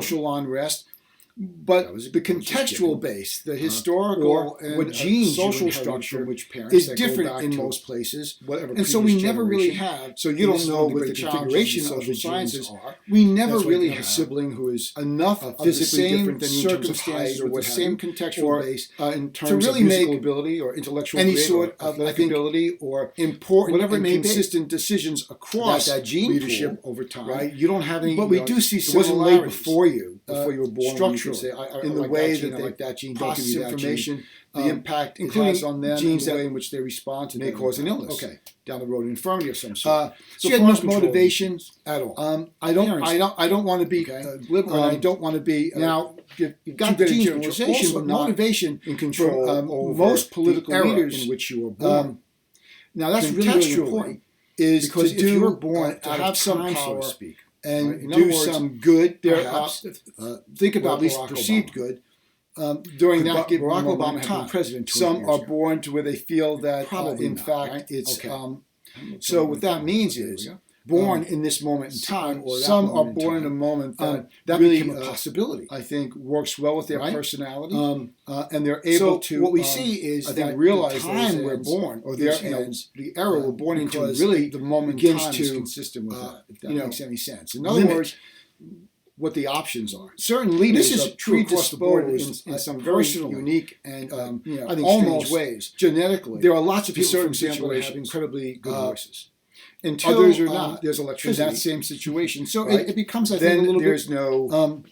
social unrest. But the contextual base, the historical and social structure is different in most places. And so we never really have, so you don't know what the configuration of the sciences are. We never really have a sibling who is enough physically different than you in terms of height or with the same contextual base in terms of musical ability or intellectual any sort of ability or important whatever it may be. Consistent decisions across that gene leadership over time. Right? You don't have any, but we do see similarities. It wasn't laid before you were born. Structurally, in the way that they like that gene process information, the impact it has on them, genes the way in which they respond to may cause an illness. Okay, down the road, an infirmity of some sort. So she had no motivation at all. I don't want to be liberal. I don't want to be now. You've got the gene generalization, but motivation in control over most political leaders in which you were born. Now that's really important. Is because if you were born to have some power, and do some good, perhaps, think about at least perceived good, during that given Barack Obama time. President some are born to where they feel that, in fact, it's... so what that means is, born in this moment in time, or some are born in a moment that really became a possibility. I think works well with their personality, and they're able to. What we see is that realize the time we're born, or the era we're born into, really the moment begins to is consistent with that. If that makes any sense. In other words, what the options are. Certain leaders are predisposed in some very unique and I think almost ways genetically. There are lots of people, for example, that have incredibly good voices. Until others are not. There's electricity. In that same situation. So it becomes, I think, a little bit... There's no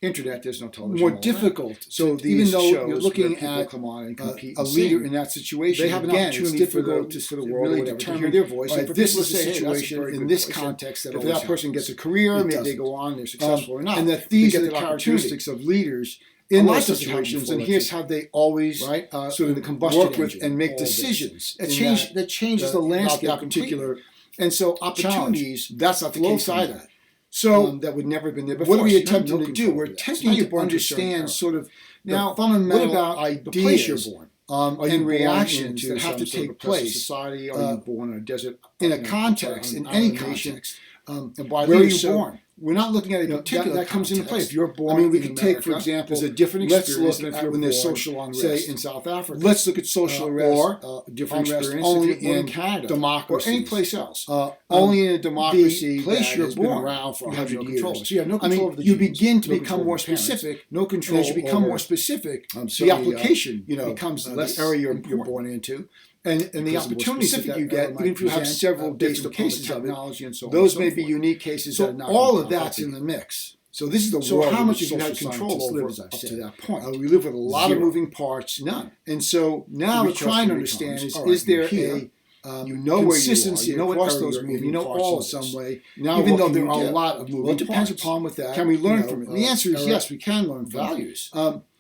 internet, there's no television. More difficult. So even though you're looking at a leader in that situation, they have an opportunity for the world really to hear their voice. If this is a situation in this context, that if that person gets a career, maybe they go on, they're successful or not. And that these are the characteristics of leaders in those situations, and here's how they always sort of the combustion work with and make decisions. That changes the landscape particular. And so opportunities, that's not the case side of that. So that would never have been there before. What are we attempting to do? We're attempting to understand sort of now fundamental ideas you're born, and reactions that have to take place. Society, are you born in a desert? In a context, in any context. Where are you born? We're not looking at a particular that comes into play. If you're born, we can take, for example, there's a different experience when there's social unrest, say in South Africa. Let's look at social unrest, or different experience only in Canada, democracy, or any place else. Only in a democracy, the place you're born around for 100 years. So you have no control of the genes. You begin to become more specific. No control. As you become more specific, the application becomes less area you're born into. And the opportunities that you get, even if you have several different cases of technology and so on, those may be unique cases. So all of that's in the mix. So this is the world. So how much have you had control over up to that point? We live with a lot of moving parts. None. And so now we're trying to understand is there a consistency across those moving parts all in some way? Now, even though there are a lot of moving parts, it depends upon with that. Can we learn from it? And the answer is yes, we can learn values.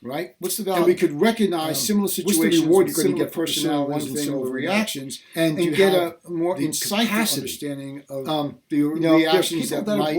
Right? What's the value? And we could recognize similar situations. What's the reward you're going to get personalities and similar reactions, and get a more insightful understanding of the reactions that might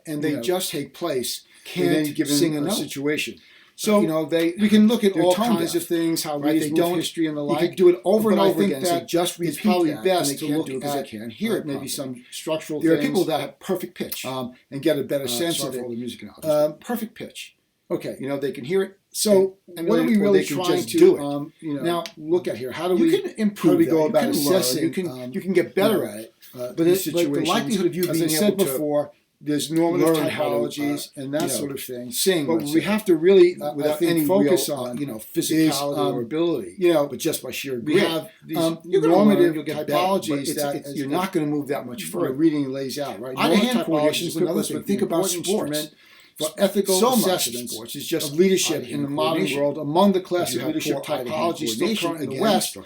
and they just take place in any given situation. So we can look at all kinds of things, how they don't history and the like. You could do it over and over again. That just it's probably best to look at and hear it. Maybe some structural. There are people that have perfect pitch and get a better sense of it. Perfect pitch. Okay, they can hear it. So, what are we really trying to do? Now, look at here. How do we improve? How do we go about assessing? You can get better at it. But the likelihood of you being able to, as I said before, there's normative typologies and that sort of thing. But we have to really, without any focus on, physicality or ability, but just by sheer grit. We have these normative typologies that you're not going to move that much further. Reading lays out, right? Hand coordination is another thing. Think about sports. For ethical assessments sports is just leadership in the modern world among the class of leadership typologies still current in the West.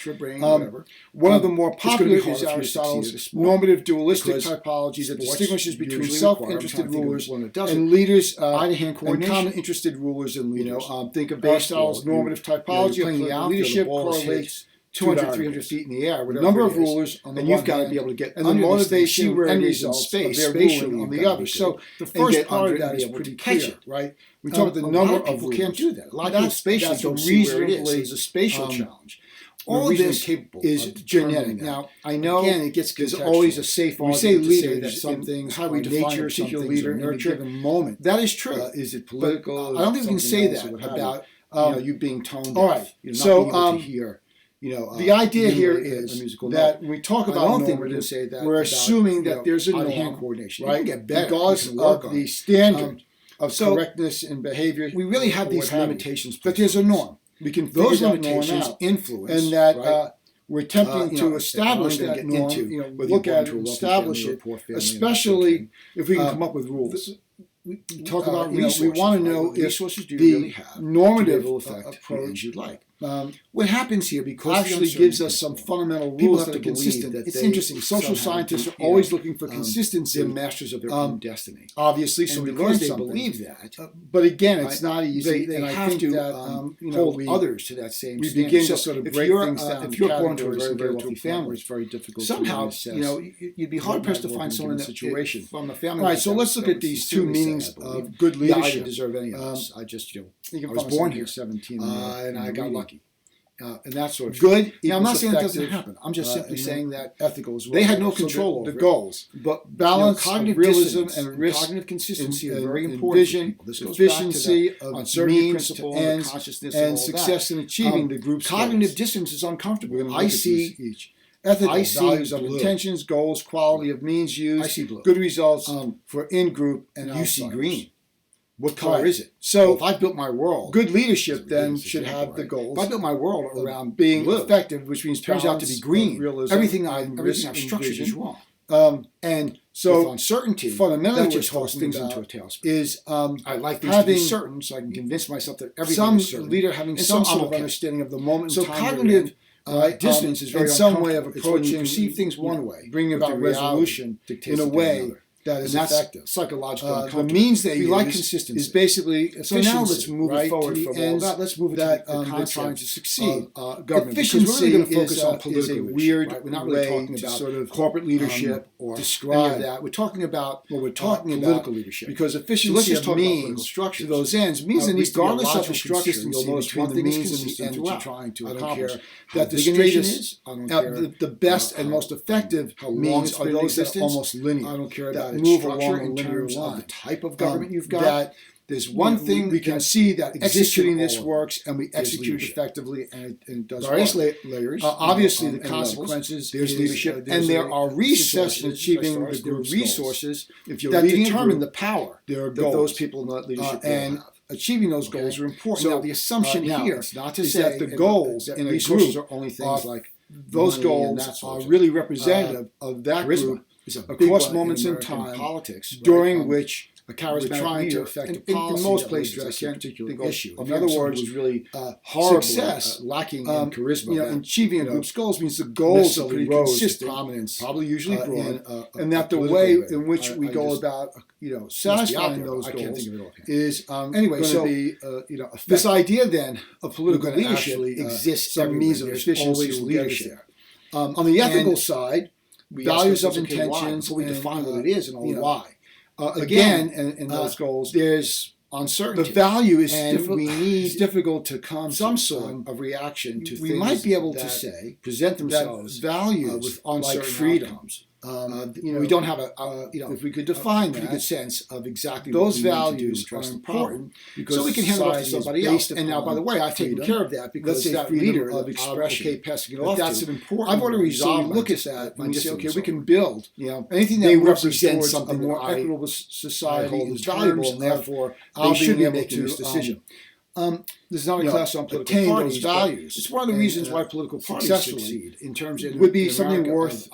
One of the more popular is Aristotle's normative dualistic typology that distinguishes between self-interested rulers and leaders and common interested rulers and leaders. Think of Aristotle's normative typology of leadership correlates 200, 300 feet in the air, whatever number of rulers on the one you've got to be able to get and the motivation and results space spatially on the other. So the first part of that is pretty clear, right? We talk about the number of people can't do that. A lot of people spatially don't see where it is. It's a spatial challenge. All of this is genetic. Now, I know again, it gets there's always a safe argument to say that some things, how we define a particular leader, nurture, in a given moment. That is true. Is it political? I don't think we can say that about you being toned. All right. So, not being able to hear. The idea here is that when we talk about normative, we're assuming that there's a norm, hand coordination, right? Because of the standard of correctness in behavior, we really have these limitations, but there's a norm. We can those limitations influence, and that we're attempting to establish that norm. Look at it, establish it, especially if we can come up with rules. We talk about resources. We want to know if the normative approach you'd like. What happens here, because actually gives us some fundamental rules that are consistent. It's interesting. Social scientists are always looking for consistency. They're masters of their own destiny. Obviously, so we learn they believe that. But again, it's not easy. They have to hold others to that same standard. We begin to sort of break things down. If you're born to a very wealthy family, it's very difficult. Somehow, you'd be hard pressed to find someone in that situation from the family. All right, so let's look at these two meanings of good leadership. I didn't deserve any of this. I just, I was born here, 17, and I got lucky. And that sort of good. Now, I'm not saying that doesn't happen. I'm just simply saying that ethical as well. They had no control over the goals, but balance, cognitive realism, and risk, cognitive consistency are very important. Vision, efficiency of means to ends, and success in achieving the group's cognitive distance is uncomfortable. I see each. Ethical values of intentions, goals, quality of means used. I see blue. Good results for in-group and you see green. What color is it? So if I built my world, good leadership then should have the goals. If I built my world around being effective, which means turns out to be green, everything I've structured is wrong. And so uncertainty, fundamentally, what talks things into a tailspin is I like things to be certain, so I can convince myself that everything is certain. Some leader having some sort of understanding of the moment. So cognitive dissonance is very some way of approaching, perceive things one way, bringing about resolution in a way that is effective. Psychological. The means they use like consistency is basically. So now let's move it forward from all that. Let's move it to the concept trying to succeed. Government. Efficiency we're really going to focus on political leadership. Weird. We're not really talking about sort of corporate leadership or describe that. We're talking about political leadership because efficiency of means to those ends means there needs to be a logical consistency between the means and the end that you're trying to accomplish. That the straightest, the best and most effective means are those that are almost linear. I don't care about move along a linear line. The type of government you've got. That there's one thing we can see that executing this works, and we execute effectively, and it does various layers. Obviously, the consequences. There's leadership, and there are resources in achieving the group resources that determine the power that those people in that leadership and achieving those goals are important. So now, the assumption here is not to say that the goals in a group are only things like those goals are really representative of that group. Across moments in time, politics, during which a charismatic trying to affect a policy in most places I can't think of issue. In other words, was really horrible, success lacking in charisma. Achieving a group's goals means the goals are pretty consistent, prominence, probably usually broad, and that the way in which we go about satisfying those goals is anyway. So this idea then of political leadership exists. Some means of efficiency leadership. On the ethical side. Values of intentions, so we define what it is and all why. Again, in those goals, there's uncertainty. The value is it's difficult to come some sort of reaction to things. We might be able to say present themselves values with uncertain like freedoms. We don't have if we could define pretty good sense of exactly those values are important because so we can hand it off to somebody else. And now, by the way, I've taken care of that because that leader of expression, passing it off. That's an important. I've already resolved. So look at that and we say, okay, we can build. Anything that represents something more equitable society is valuable, and therefore they should be making this decision. This is not a class on political parties. Those values. It's one of the reasons why political parties succeed in terms of would be something worth.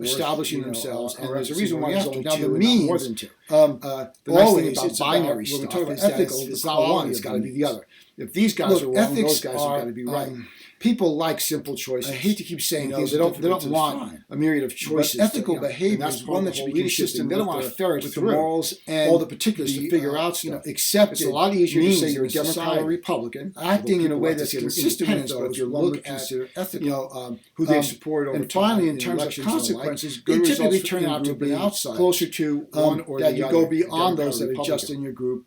Establishing themselves, and there's a reason why there's only two, the means, more than two. The nice thing about binary stuff, when we're talking about ethical, it's not one, it's got to be the other. If these guys are wrong, those guys have got to be right. People like simple choices. I hate to keep saying things. They don't want a myriad of choices. But ethical behavior is one that should be consistent. They don't want to ferret through the morals and all the particulars to figure out stuff. Except it's a lot easier to say you're a Democrat or Republican, acting in a way that's consistent with those. You look at who they support over time. And finally, in terms of consequences, good results typically turn out to be outside, closer to one or the other. That you go beyond those that are just in your group.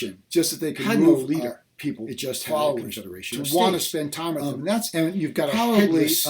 confederation, just that they could had move no leader. people. It just had a followers confederation to want to states. spend time with them. And you've got probably, a headless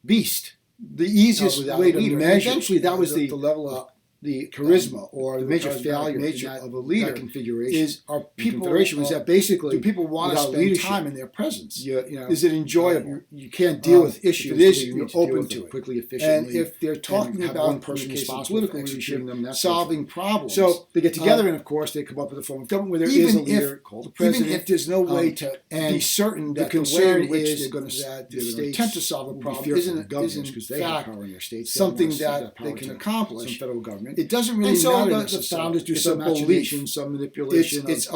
beast. the easiest without way a to leader. measure. Eventually, that was the the level of the charisma or the major failure nature of a leader configuration are people. Configuration was that basically, do people want to spend time in their presence? Is it enjoyable? You can't deal with issues. If it is, you're open to it quickly, efficiently. And if they're talking about one person responsible for political leadership, solving problems, so they get together and of course they come up with a form of government where there is a leader called the president. Even if there's no way to be certain that the concern is they're going to attempt to solve a problem isn't because they have power in their states, something that they can accomplish. Some federal government. It doesn't really matter. The founders do some machination, some manipulation. It's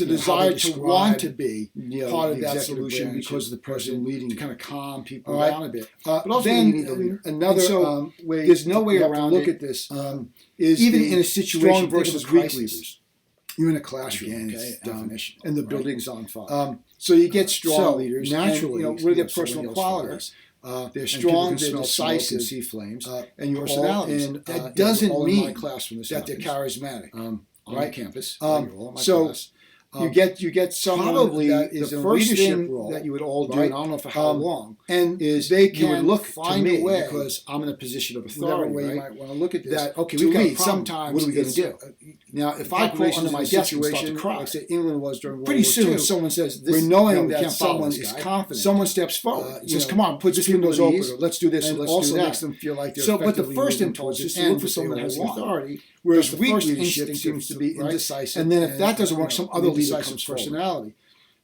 a desire to want to be part of that solution because of the person leading to kind of calm people down a bit. But also then another way, there's no way around look at this. Is even in a situation versus weak leaders. You're in a classroom, definition, and the building's on fire. So you get strong leaders naturally. What are their personal qualities? They're strong, they're decisive, see flames, and your personalities. That doesn't mean that they're charismatic. On campus, so you get someone probably that is the first thing role that you would all do, and I don't know for how long, and is they can find a way, because I'm in a position of authority, way you might want to look at this. That okay, we've got a problem. Sometimes what are we going to do? Now, if I quote under my desk and start to cry, like say England was during World War II, pretty soon someone says, "We're knowing that someone is confident." Someone steps forward, says, "Come on, put this windows open, or let's do this, and let's do that." Makes them feel like they're so. But the first impulse is to look for someone that has authority. Whereas weak leadership seems to be indecisive. And then if that doesn't work, some other leader comes personality.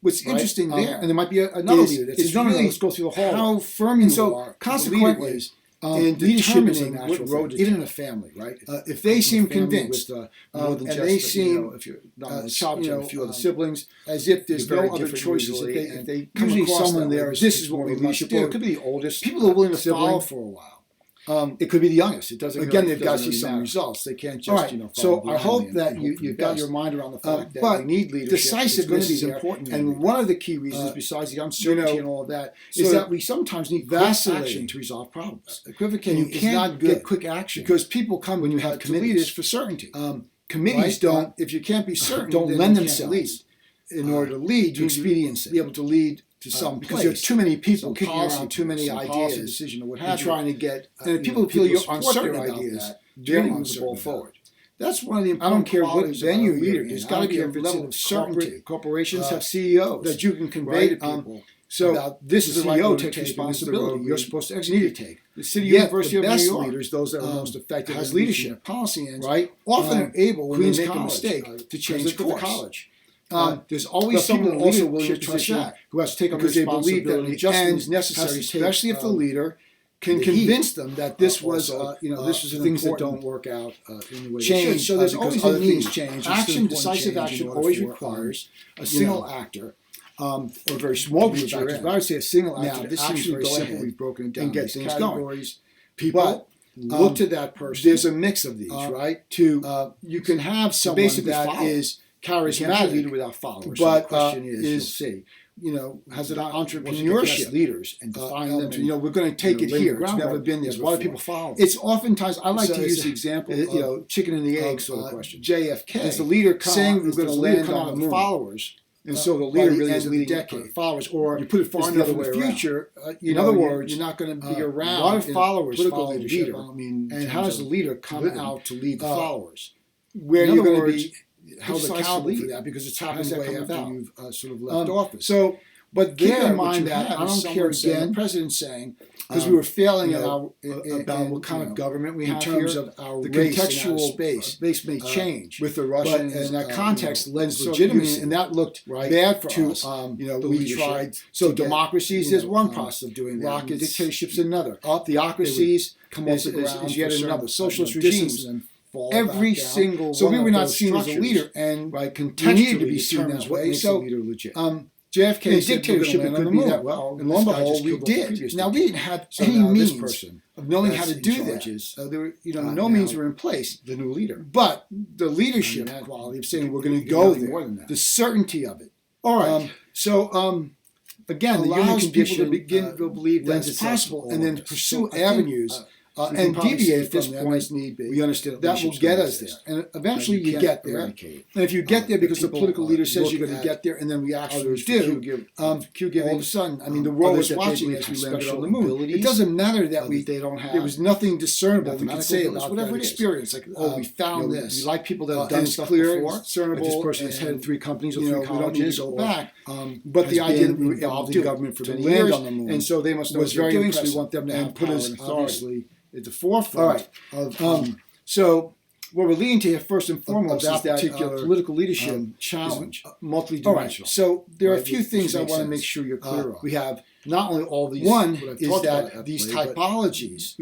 What's interesting there, and there might be another leader that's really, let's go through the whole how firm you are. Consequently, in determining what road to even in a family, right? If they seem convinced, and they seem, if you're not a child, a few other siblings, as if there's no other choices. If they come across someone there, this is what we must do. It could be the oldest. People are willing to follow for a while. It could be the youngest. It doesn't. Again, they've got to see some results. They can't just, So I hope that you've got your mind around the fact that we need leadership. Decisiveness is important, and one of the key reasons, besides the uncertainty and all of that, is that we sometimes need fast action to resolve problems. Equivocating is not good. Get quick action because people come when you have committees for certainty. Committees don't. If you can't be certain, don't lend themselves. In order to lead, you expediency. Be able to lead to some because there are too many people kicking around too many ideas, decision or what have you, trying to get. And if people feel you're uncertain about ideas, they're going to move the ball forward. That's one of the important. I don't care what venue you're in. There's got to be a level of certainty. Corporations have CEOs that you can convey to people. So this is the CEO takes responsibility. You're supposed to execute. Take the City University of New York leaders, those that are most effective as leadership policy ends, right? Often are able when they make a mistake to change the college. There's always someone also willing to trust that who has to take on responsibility. They believe that adjustment is necessary, especially if the leader can convince them that this was, this is things that don't work out in the way they should. So there's always a need. Action, decisive action, always requires a single actor. Or a very small group of actors, but I would say a single actor. Now, this seems very simple. We've broken it down and get things going. People look to that person. There's a mix of these, right? You can have someone that is charismatic leader without followers. But the question is, has it entrepreneurship leaders and define them? We're going to take it here. It's never been there. Why do people follow? It's oftentimes I like to use the example, chicken and the egg sort of question. JFK is the leader saying we're going to land on the followers. And so the leader really is leading decade followers, or you put it far enough in the future. In other words, you're not going to be around. A lot of followers follow the leader. And how does the leader come out to lead the followers? Where you're going to be held accountable for that because it's happened way after you've sort of left office. So, but keep in mind that I don't care again. The president's saying because we were failing about what kind of government we have in terms of our the contextual space. Base may change with the Russians, and in that context lends legitimacy, and that looked bad for us. We tried. So democracies is one process of doing that. Dictatorships another. Theocracies is yet another. Socialist regimes. Every single so we were not seen as a leader, and contextually needed to be seen that way. So JFK dictatorship couldn't be that well, and lo and behold, we did. Now we didn't have any means of knowing how to do that. There were, no means were in place. The new leader, but the leadership quality of saying we're going to go there, the certainty of it. All right. Again, the human condition people to begin to believe that's possible, and then pursue avenues and deviate from them as need be. We understand that will get us there, and eventually you get there. And if you get there because the political leader says you're going to get there, and then we actually do, all of a sudden, I mean, the world was watching as we landed on the moon. It doesn't matter that they don't have. There was nothing discernible we could say about that experience. Like, we found this. We like people that have done stuff before. Discernible. This person has headed 3 companies or 3 colleges. We don't need to go back. But the idea that we were involved in government for many years, on the moon, and so they must know what they're doing. So we want them to have put us obviously at the forefront. So what we're leading to here first and foremost is that particular political leadership challenge, multi-dimensional. So there are a few things I want to make sure you're clear on. We have not only all these. One is that these typologies,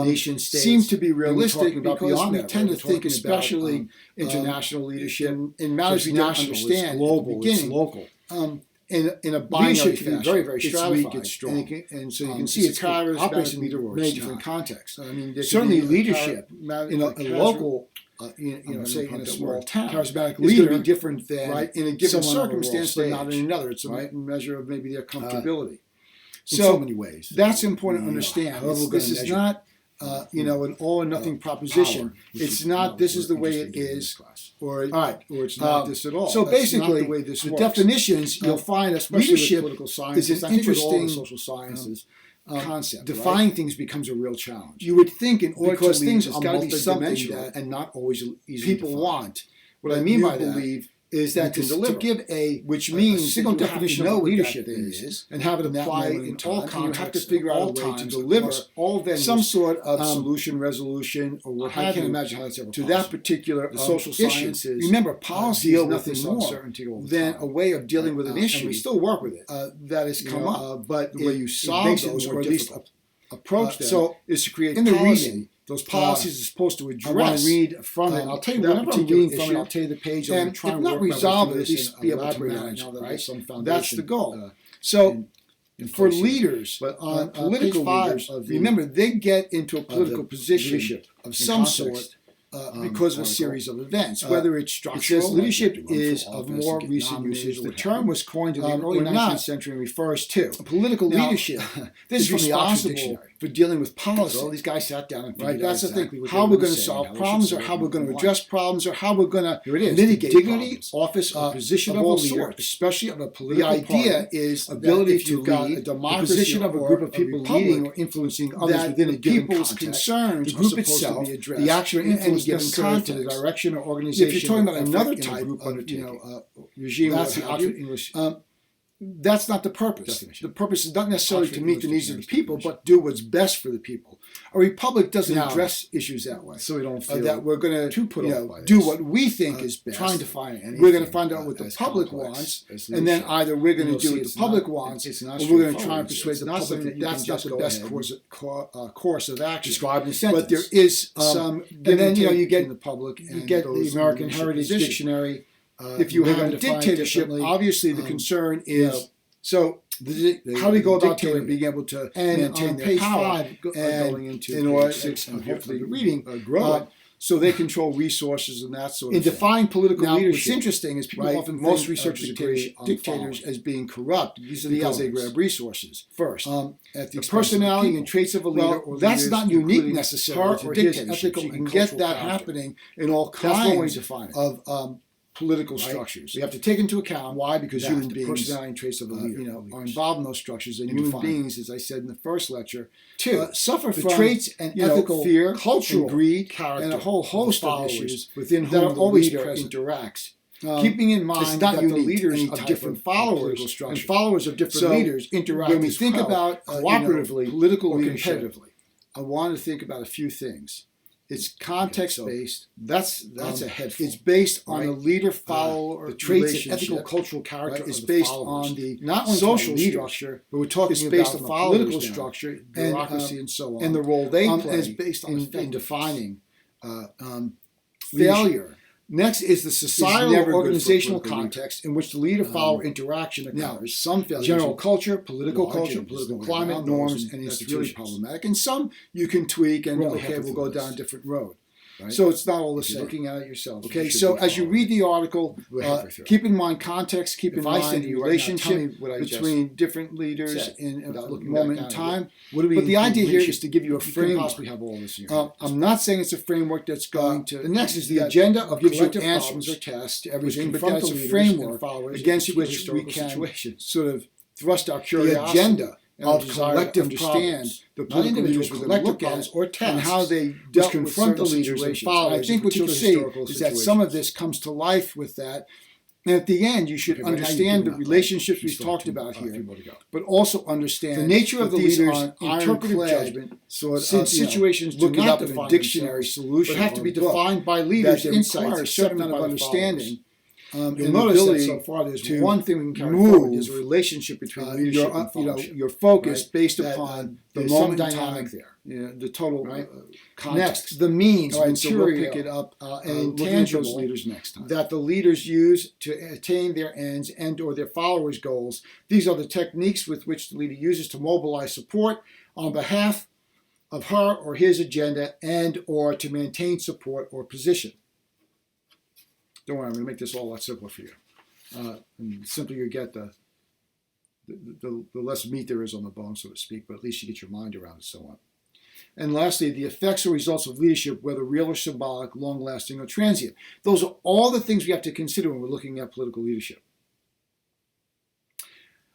nation states, seem to be realistic because we tend to think, especially international leadership, in matters we don't understand. Global, it's local. In a binary fashion, very, very stratified. It's strong. And so you can see it operates in many different contexts. I mean, certainly leadership in a local, say in a small town, charismatic leader is going to be different than in a given circumstance, but not in another. It's a measure of maybe their comfortability. In so many ways. That's important to understand. This is not an all or nothing proposition. It's not this is the way it is, or it's not this at all. So basically, the definitions you'll find, especially leadership, political science, is an interesting social sciences concept. Defining things becomes a real challenge. You would think in order because things have got to be something that, and not always easy people want. What I mean by that is that to give which means a single definition of leadership is, and have it apply in all contexts, you have to figure out a way to deliver some sort of solution, resolution, or what have you. I can't imagine how that's ever to that particular social sciences. Remember, policy is nothing more than a way of dealing with an issue. And we still work with it that has come up, but the way you solve those, or at least approach them, is to create policy. Those policies are supposed to address. I want to read from it. I'll tell you whenever I'm reading from it, I'll tell you the page. And if not resolve it, at least be able to manage it, right? That's the goal. So for leaders, on political leaders, remember, they get into a political position of some sort because of a series of events, whether it's structural. It says leadership is of more recent usage. The term was coined in the early 19th century and refers to political leadership. This is responsible for dealing with policy. So all these guys sat down and figured that's the thing. How we're going to solve problems, or how we're going to address problems, or how we're going to mitigate dignity, office, or position of a leader, especially of a political party. The idea is ability to lead a democracy, position of a group of people leading or influencing others within a given context. Concerns, the group itself, the action or influence given context, the direction or organization. If you're talking about another type of regime, that's the Oxford English. That's not the purpose. The purpose is not necessarily to meet the needs of the people, but do what's best for the people. A republic doesn't address issues that way. So we don't feel that we're going to do what we think is best. Trying to find we're going to find out what the public wants, and then either we're going to do what the public wants, or we're going to try and persuade the public that that's not the best course of action. Described in sentence. But there is some, and then you get the public, you get the American Heritage Dictionary. If you have a dictatorship, obviously the concern is how do we go about being able to maintain their power? Going into page 6 and hopefully reading, so they control resources and that sort of thing. In defining political leadership, what's interesting is people often most researchers agree dictators as being corrupt because they grab resources first. At the personality and traits of a leader, or that's not unique necessarily to dictatorship. You can get that happening in all kinds of political structures. We have to take into account why, because human beings, personality and traits of a leader, are involved in those structures, and human beings, as I said in the first lecture, suffer from traits and ethical fear, cultural and greed, character, and a whole host of issues within whom the leader interacts. Keeping in mind that the leaders of different followers and followers of different leaders interact when we think about cooperatively, political or competitively. I want to think about a few things. It's context-based. That's a headful. It's based on the leader-follower, the traits and ethical, cultural character. It's based on the not only social structure, but we're talking about the political structure, bureaucracy, and so on, and the role they play. It's based on in defining failure. Next is the societal or organizational context in which the leader-follower interaction occurs. Some failures, general culture, political climate, norms, and institutions. Really problematic. And some you can tweak and we'll go down a different road. Right? So it's not all the same. You're looking at it yourself. Okay, so as you read the article, keep in mind context, keep in mind the relationship between different leaders in a moment in time. But the idea here is to give you a framework. I'm not saying it's a framework that's going to... The next is the agenda of collective answers or tasks to everything, but that's a framework against which we can sort of thrust our curiosity. The agenda of collective problems, the political leaders will look at or tasks, and how they dealt confront the leaders and followers. I think what you'll see is that some of this comes to life with that. And at the end, you should understand the relationships we've talked about here, but also understand the nature of the leaders' interpretive judgment. Since situations do not define a dictionary solution, but have to be defined by leaders' insights, a certain amount of understanding. You'll notice that so far there's one thing we can carry forward is a relationship between leadership and followership. Your focus based upon the moment dynamic there, the total context. Next, the means, so we'll pick it up, and intangible leaders next time. That the leaders use to attain their ends and or their followers' goals. These are the techniques with which the leader uses to mobilize support on behalf of her or his agenda and or to maintain support or position. Don't worry, I'm going to make this all a lot simpler for you. And the simpler you get, the less meat there is on the bone, so to speak, but at least you get your mind around it so on. And lastly, the effects or results of leadership, whether real or symbolic, long-lasting or transient. Those are all the things we have to consider when we're looking at political leadership.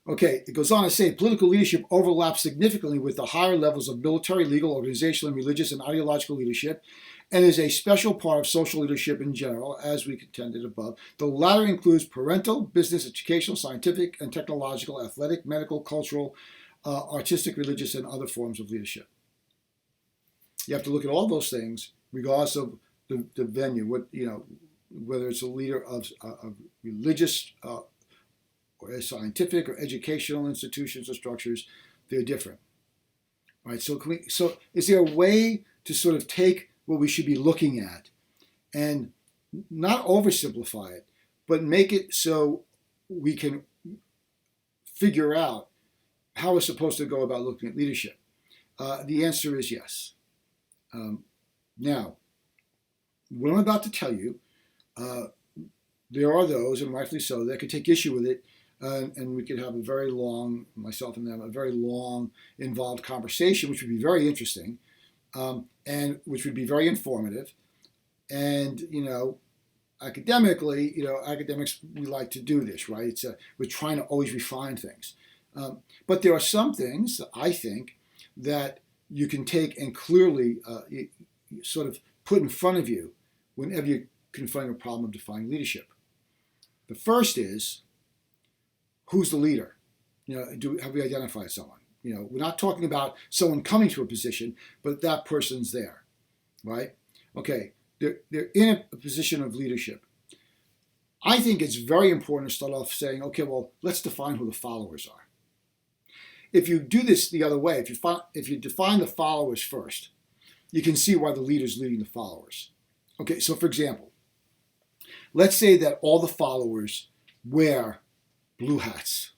Okay, it goes on to say, political leadership overlaps significantly with the higher levels of military, legal, organizational, and religious and ideological leadership, and is a special part of social leadership in general, as we contended above. The latter includes parental, business, educational, scientific, and technological, athletic, medical, cultural, artistic, religious, and other forms of leadership. You have to look at all those things, regardless of the venue, whether it's a leader of religious or scientific or educational institutions or structures, they're different. All right, so is there a way to sort of take what we should be looking at and not oversimplify it, but make it so we can figure out how we're supposed to go about looking at leadership? The answer is yes. Now, what I'm about to tell you, there are those, and rightfully so, that could take issue with it, and we could have a very long, myself and them, a very long, involved conversation, which would be very interesting. And which would be very informative. And, academically, academics, we like to do this, right? We're trying to always refine things. But there are some things, I think, that you can take and clearly sort of put in front of you whenever you're confronting a problem of defining leadership. The first is, who's the leader? Have we identified someone? We're not talking about someone coming to a position, but that person's there, right? Okay, they're in a position of leadership. I think it's very important to start off saying, okay, well, let's define who the followers are. If you do this the other way, if you define the followers first, you can see why the leader's leading the followers. Okay, so for example, let's say that all the followers wear blue hats,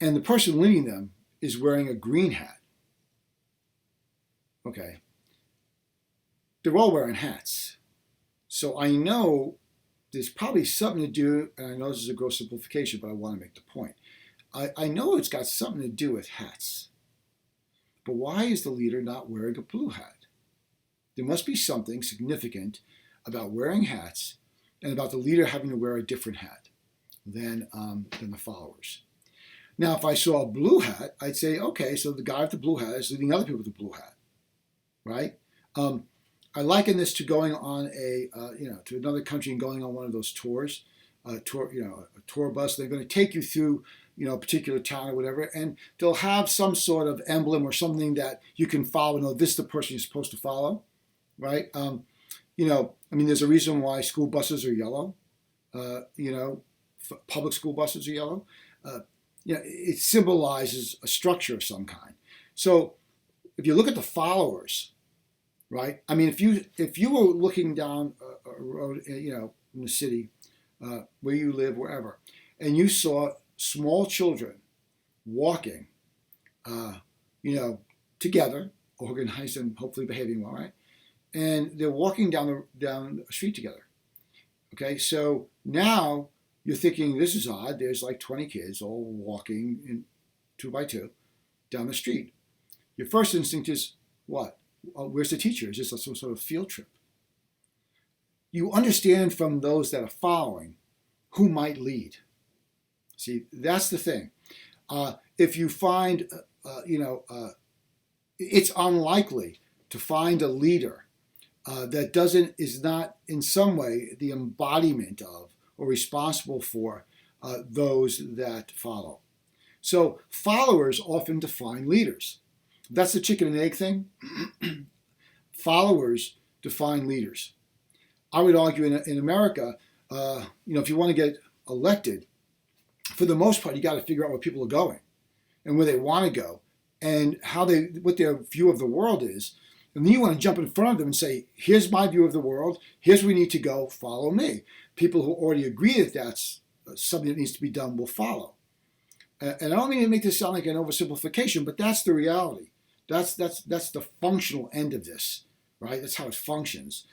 and the person leading them is wearing a green hat. Okay. They're all wearing hats. So I know there's probably something to do, and I know this is a gross simplification, but I want to make the point. I know it's got something to do with hats. But why is the leader not wearing a blue hat? There must be something significant about wearing hats and about the leader having to wear a different hat than the followers. Now, if I saw a blue hat, I'd say, okay, so the guy with the blue hat is leading other people with the blue hat, right? I liken this to going on to another country and going on one of those tours, a tour bus. They're going to take you through, a particular town or whatever, and they'll have some sort of emblem or something that you can follow. No, this is the person you're supposed to follow, right? There's a reason why school buses are yellow. Public school buses are yellow. It symbolizes a structure of some kind. So if you look at the followers, right? If you were looking down a road, in the city, where you live, wherever, and you saw small children walking, together, organized and hopefully behaving well, right? and they're walking down the street together. Okay, so now you're thinking, this is odd. There's like 20 kids all walking in 2 by 2 down the street. Your first instinct is, what? Where's the teacher? Is this some sort of field trip? You understand from those that are following who might lead. See, that's the thing. If you find, it's unlikely to find a leader that is not in some way the embodiment of or responsible for those that follow. So followers often define leaders. That's the chicken and egg thing. Followers define leaders. I would argue in America, if you want to get elected, for the most part, you got to figure out where people are going and where they want to go and what their view of the world is. And then you want to jump in front of them and say, here's my view of the world. Here's where we need to go. Follow me. People who already agree that that's something that needs to be done will follow. And I don't mean to make this sound like an oversimplification, but that's the reality. That's the functional end of this, right? That's how it functions.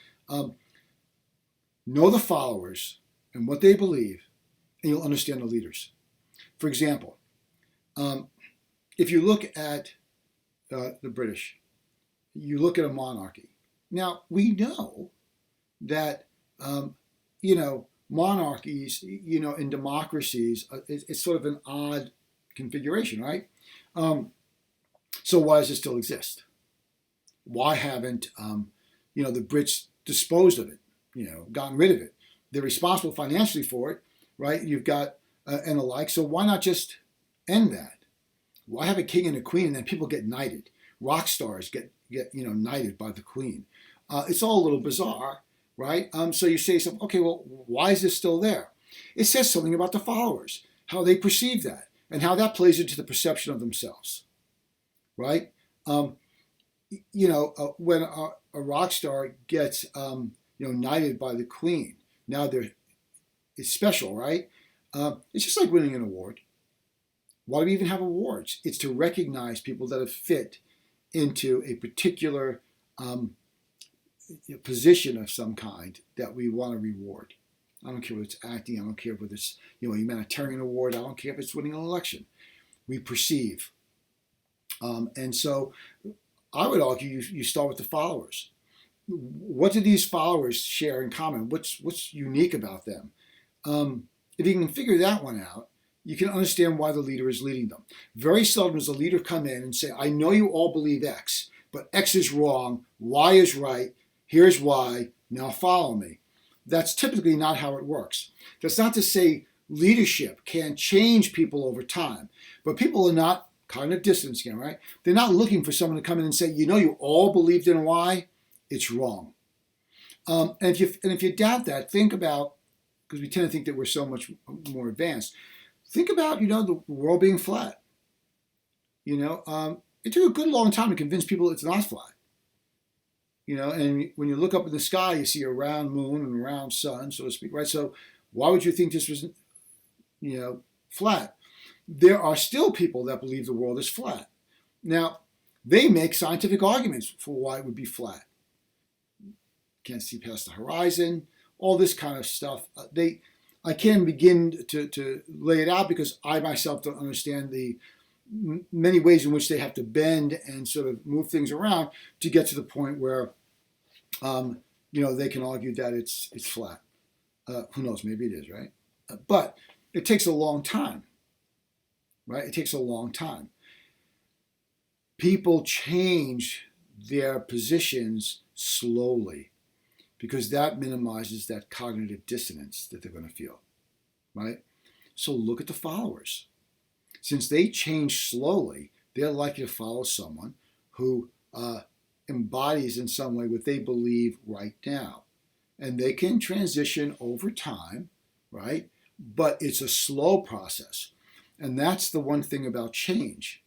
Know the followers and what they believe, and you'll understand the leaders. For example, if you look at the British, you look at a monarchy. Now, we know that, monarchies, in democracies, it's sort of an odd configuration, right? So why does it still exist? Why haven't, the Brits disposed of it, gotten rid of it? They're responsible financially for it, right? You've got, and the like. So why not just end that? Why have a king and a queen and then people get knighted? Rock stars get knighted by the queen. It's all a little bizarre, right? So you say something, okay, well, why is this still there? It says something about the followers, how they perceive that, and how that plays into the perception of themselves, right? When a rock star gets, knighted by the queen, now it's special, right? It's just like winning an award. Why do we even have awards? It's to recognize people that have fit into a particular position of some kind that we want to reward. I don't care whether it's acting. I don't care whether it's a humanitarian award. I don't care if it's winning an election. We perceive. And so I would argue you start with the followers. What do these followers share in common? What's unique about them? If you can figure that one out, you can understand why the leader is leading them. Very seldom does a leader come in and say, I know you all believe X, but X is wrong, Y is right, here's why, now follow me. That's typically not how it works. That's not to say leadership can't change people over time, but people are not cognitive dissonance again, right? They're not looking for someone to come in and say, you all believed in Y, it's wrong. And if you doubt that, think about, because we tend to think that we're so much more advanced, think about, the world being flat. It took a good long time to convince people it's not flat. And when you look up in the sky, you see a round moon and a round sun, so to speak, right? So why would you think this was, flat? There are still people that believe the world is flat. Now, they make scientific arguments for why it would be flat. Can't see past the horizon, all this kind of stuff. I can't begin to lay it out because I myself don't understand the many ways in which they have to bend and sort of move things around to get to the point where, they can argue that it's flat. Who knows? Maybe it is, right? But it takes a long time, right? It takes a long time. People change their positions slowly, because that minimizes that cognitive dissonance that they're going to feel, right? So look at the followers. Since they change slowly, they're likely to follow someone who embodies in some way what they believe right now. And they can transition over time, right? But it's a slow process. And that's the one thing about change,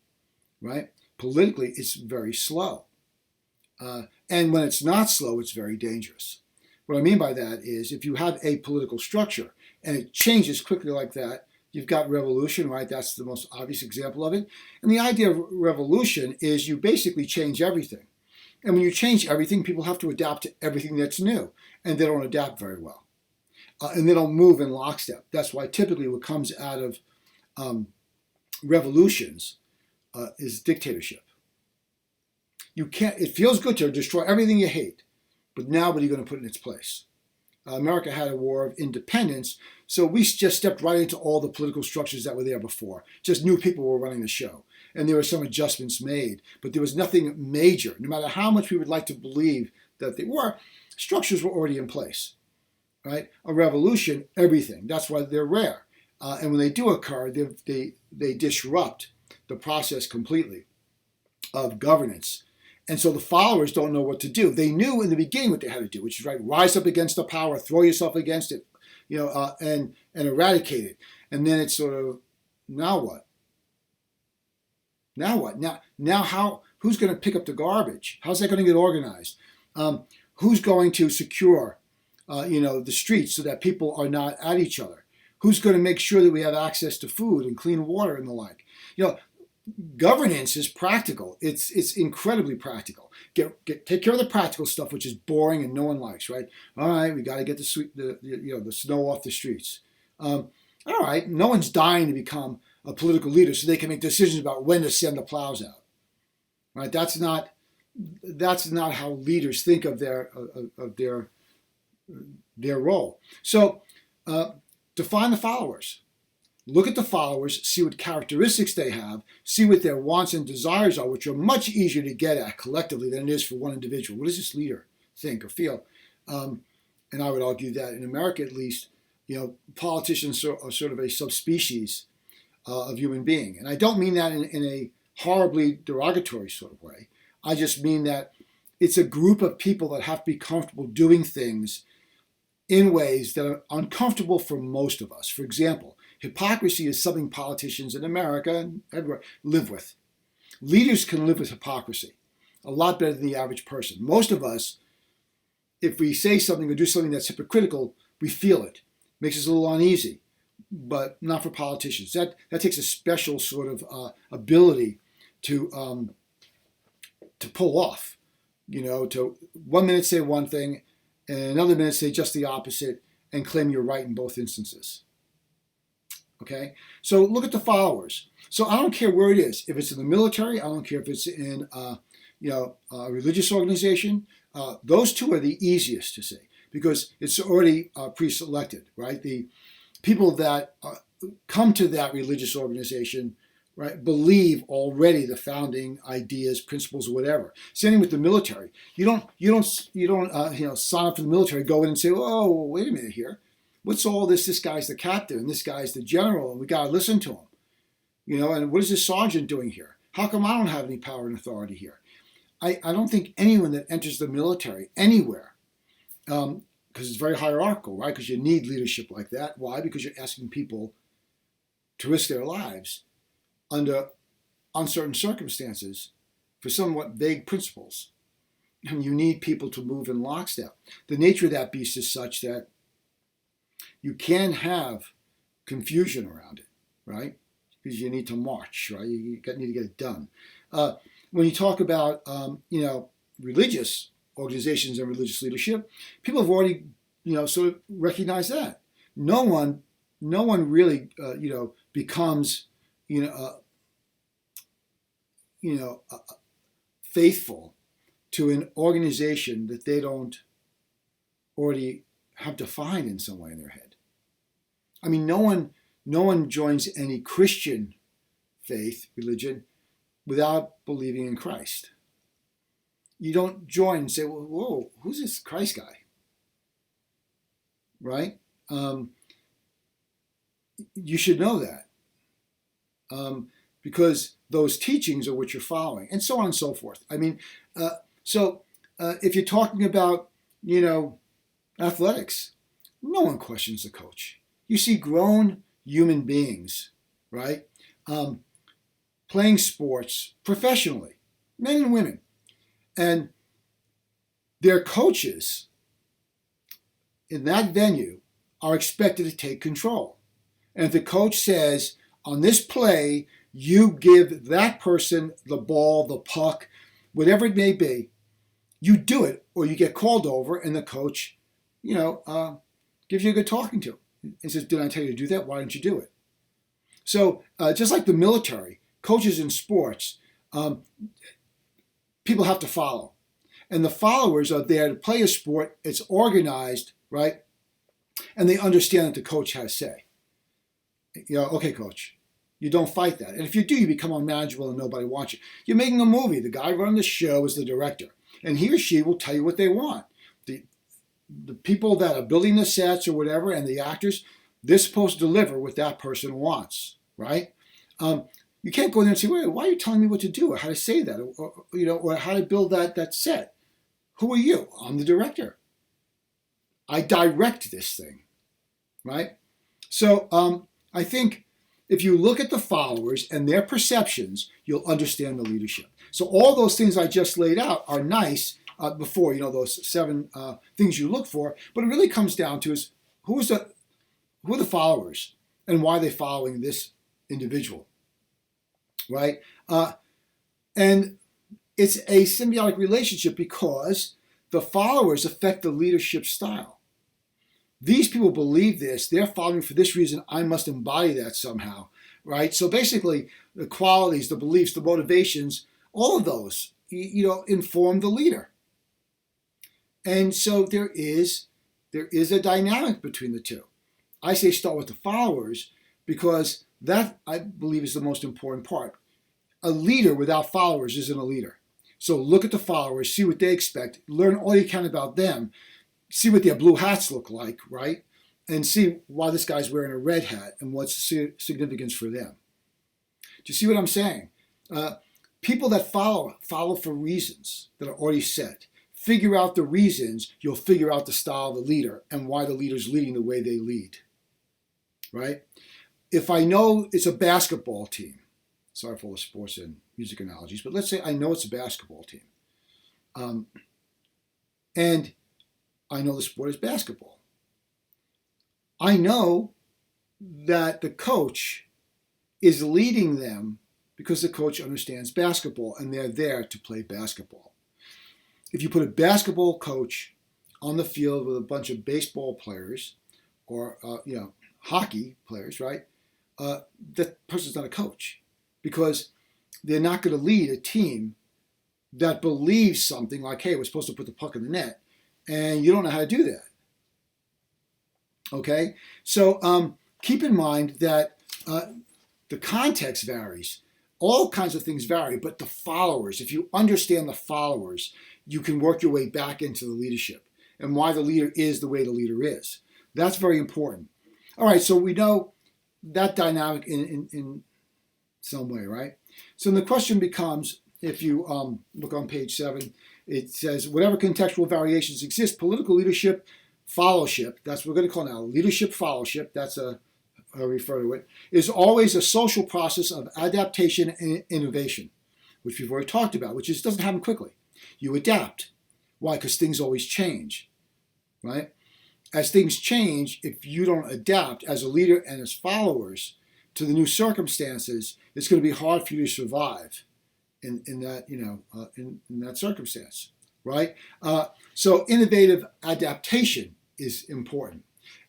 right? Politically, it's very slow. And when it's not slow, it's very dangerous. What I mean by that is if you have a political structure and it changes quickly like that, you've got revolution, right? That's the most obvious example of it. And the idea of revolution is you basically change everything. And when you change everything, people have to adapt to everything that's new. And they don't adapt very well. And they don't move in lockstep. That's why typically what comes out of revolutions is dictatorship. You can't. It feels good to destroy everything you hate, but now what are you going to put in its place? America had a war of independence, so we just stepped right into all the political structures that were there before. Just new people were running the show, and there were some adjustments made, but there was nothing major. No matter how much we would like to believe that they were, structures were already in place. Right? A revolution, everything. That's why they're rare. And when they do occur, they disrupt the process completely of governance. And so the followers don't know what to do. They knew in the beginning what they had to do, which is right, rise up against the power, throw yourself against it, and eradicate it. And then it's sort of, now what? Now what? Now who's going to pick up the garbage? How's that going to get organized? Who's going to secure the streets so that people are not at each other? Who's going to make sure that we have access to food and clean water and the like? Governance is practical. It's incredibly practical. Take care of the practical stuff, which is boring and no one likes, right? All right, we got to get the snow off the streets. All right, no one's dying to become a political leader so they can make decisions about when to send the plows out. Right? That's not how leaders think of their role. So define the followers. Look at the followers, see what characteristics they have, see what their wants and desires are, which are much easier to get at collectively than it is for one individual. What does this leader think or feel? And I would argue that in America, at least, politicians are sort of a subspecies of human being. And I don't mean that in a horribly derogatory sort of way. I just mean that it's a group of people that have to be comfortable doing things in ways that are uncomfortable for most of us. For example, hypocrisy is something politicians in America and everywhere live with. Leaders can live with hypocrisy a lot better than the average person. Most of us, if we say something or do something that's hypocritical, we feel it. Makes us a little uneasy, but not for politicians. That takes a special sort of ability to pull off. To 1 minute say one thing, and another minute say just the opposite, and claim you're right in both instances. Okay? So look at the followers. So I don't care where it is. If it's in the military, I don't care if it's in a religious organization. Those two are the easiest to see because it's already pre-selected, right? The people that come to that religious organization, right, believe already the founding ideas, principles, or whatever. Same thing with the military. You don't sign up for the military, go in and say, oh, wait a minute here. What's all this? This guy's the captain and this guy's the general and we got to listen to him. And what is this sergeant doing here? How come I don't have any power and authority here? I don't think anyone that enters the military anywhere, because it's very hierarchical, right? Because you need leadership like that. Why? Because you're asking people to risk their lives under uncertain circumstances for somewhat vague principles. And you need people to move in lockstep. The nature of that beast is such that you can have confusion around it, right? Because you need to march, right? You need to get it done. When you talk about, religious organizations and religious leadership, people have already, sort of recognized that. No one really, becomes, faithful to an organization that they don't already have defined in some way in their head. I mean, no one joins any Christian faith, religion, without believing in Christ. You don't join and say, well, whoa, who's this Christ guy? Right? You should know that. Because those teachings are what you're following, and so on and so forth. I mean, if you're talking about, athletics, no one questions the coach. You see grown human beings, right, playing sports professionally, men and women, and their coaches in that venue are expected to take control. And if the coach says, on this play, you give that person the ball, the puck, whatever it may be, you do it, or you get called over, and the coach, gives you a good talking to and says, "Did I tell you to do that? Why didn't you do it?" So just like the military, coaches in sports, people have to follow. And the followers are there to play a sport. It's organized, right? And they understand that the coach has say. Okay, coach, you don't fight that. And if you do, you become unmanageable and nobody wants you. You're making a movie. The guy running the show is the director. And he or she will tell you what they want. The people that are building the sets or whatever, and the actors, they're supposed to deliver what that person wants, right? You can't go in there and say, "Wait, why are you telling me what to do or how to say that or how to build that set? Who are you?" "I'm the director. I direct this thing," right? So I think if you look at the followers and their perceptions, you'll understand the leadership. So all those things I just laid out are nice before, those 7 things you look for, but it really comes down to is who are the followers and why are they following this individual, right? And it's a symbiotic relationship because the followers affect the leadership style. These people believe this. They're following for this reason. I must embody that somehow, right? So basically, the qualities, the beliefs, the motivations, all of those, inform the leader. And so there is a dynamic between the two. I say start with the followers because that, I believe, is the most important part. A leader without followers isn't a leader. So look at the followers, see what they expect, learn all you can about them, see what their blue hats look like, right? And see why this guy's wearing a red hat and what's the significance for them. Do you see what I'm saying? People that follow for reasons that are already set. Figure out the reasons, you'll figure out the style of the leader and why the leader's leading the way they lead, right? If I know it's a basketball team, sorry for all the sports and music analogies, but let's say I know it's a basketball team. And I know the sport is basketball. I know that the coach is leading them because the coach understands basketball and they're there to play basketball. If you put a basketball coach on the field with a bunch of baseball players or hockey players, right? That person's not a coach because they're not going to lead a team that believes something like, "Hey, we're supposed to put the puck in the net," and you don't know how to do that. Okay? So keep in mind that the context varies. All kinds of things vary, but the followers, if you understand the followers, you can work your way back into the leadership and why the leader is the way the leader is. That's very important. All right, so we know that dynamic in some way, right? So the question becomes, if you look on page 7, it says, whatever contextual variations exist, political leadership fellowship, that's what we're going to call now, leadership fellowship, that's how I refer to it, is always a social process of adaptation and innovation, which we've already talked about, which doesn't happen quickly. You adapt. Why? Because things always change, right? As things change, if you don't adapt as a leader and as followers to the new circumstances, it's going to be hard for you to survive in that circumstance, right? So innovative adaptation is important.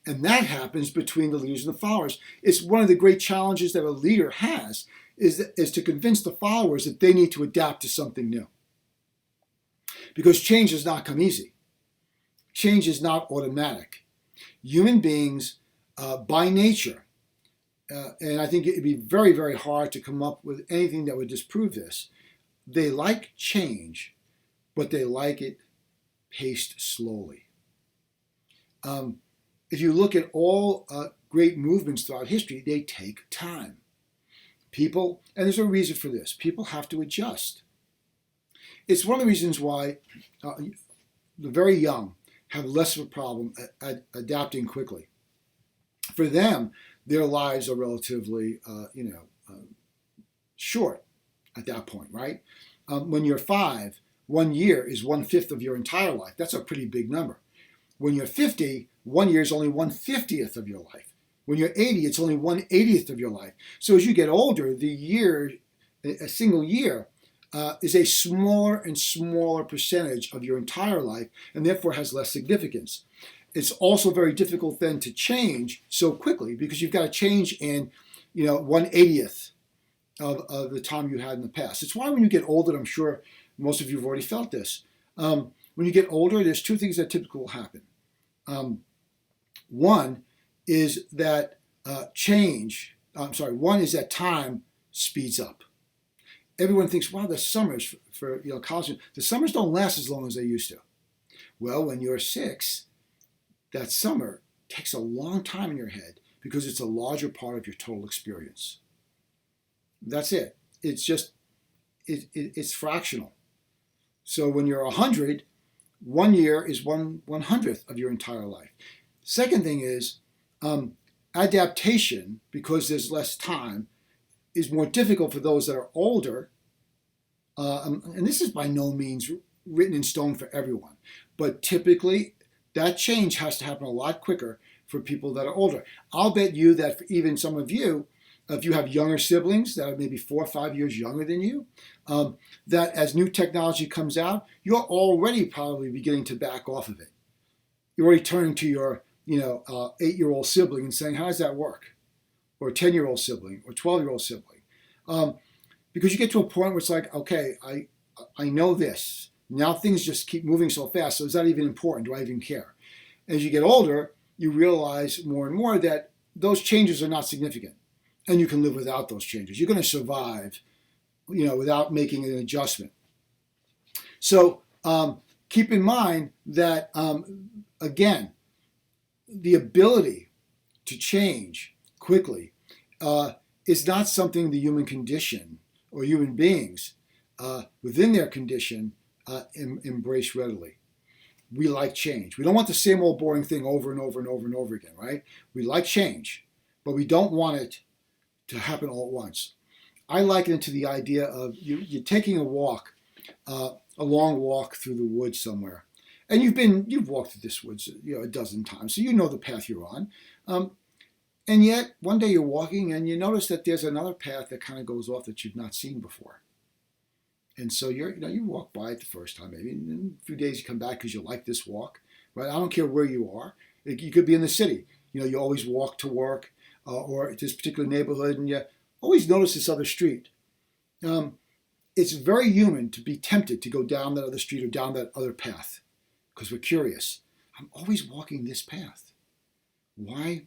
And that happens between the leaders and the followers. It's one of the great challenges that a leader has is to convince the followers that they need to adapt to something new. Because change does not come easy. Change is not automatic. Human beings, by nature, and I think it'd be very, very hard to come up with anything that would disprove this, they like change, but they like it paced slowly. If you look at all great movements throughout history, they take time. People, and there's a reason for this, people have to adjust. It's one of the reasons why the very young have less of a problem at adapting quickly. For them, their lives are relatively, short at that point, right? When you're 5, 1 year is 1/5 of your entire life. That's a pretty big number. When you're 50, 1 year is only 1/50th of your life. When you're 80, it's only 1/80th of your life. So as you get older, a single year is a smaller and smaller percentage of your entire life, and therefore has less significance. It's also very difficult then to change so quickly, because you've got to change in 1/80th of the time you had in the past. It's why when you get older, I'm sure most of you have already felt this. When you get older, there's two things that typically will happen. One is that time speeds up. Everyone thinks, wow, the summers for college, the summers don't last as long as they used to. Well, when you're 6, that summer takes a long time in your head because it's a larger part of your total experience. That's it. It's just, it's fractional. So when you're 100, 1 year is 1/100th of your entire life. Second thing is, adaptation, because there's less time, is more difficult for those that are older. And this is by no means written in stone for everyone. But typically, that change has to happen a lot quicker for people that are older. I'll bet you that for even some of you, if you have younger siblings that are maybe 4 or 5 years younger than you, that as new technology comes out, you're already probably beginning to back off of it. You're already turning to your 8-year-old sibling and saying, how does that work? Or a 10-year-old sibling or 12-year-old sibling. Because you get to a point where it's like, okay, I know this. Now things just keep moving so fast, so is that even important? Do I even care? As you get older, you realize more and more that those changes are not significant. And you can live without those changes. You're going to survive, without making an adjustment. So keep in mind that, again, the ability to change quickly is not something the human condition or human beings within their condition embrace readily. We like change. We don't want the same old boring thing over and over and over and over again, right? We like change, but we don't want it to happen all at once. I liken it to the idea of you're taking a walk, a long walk through the woods somewhere, and you've walked through this woods a dozen times, so you know the path you're on. And yet one day you're walking and you notice that there's another path that kind of goes off that you've not seen before. And so you walk by it the first time maybe, and in a few days you come back because you like this walk, right? I don't care where you are. You could be in the city. You always walk to work. Or this particular neighborhood, and you always notice this other street. It's very human to be tempted to go down that other street or down that other path because we're curious. I'm always walking this path. Why?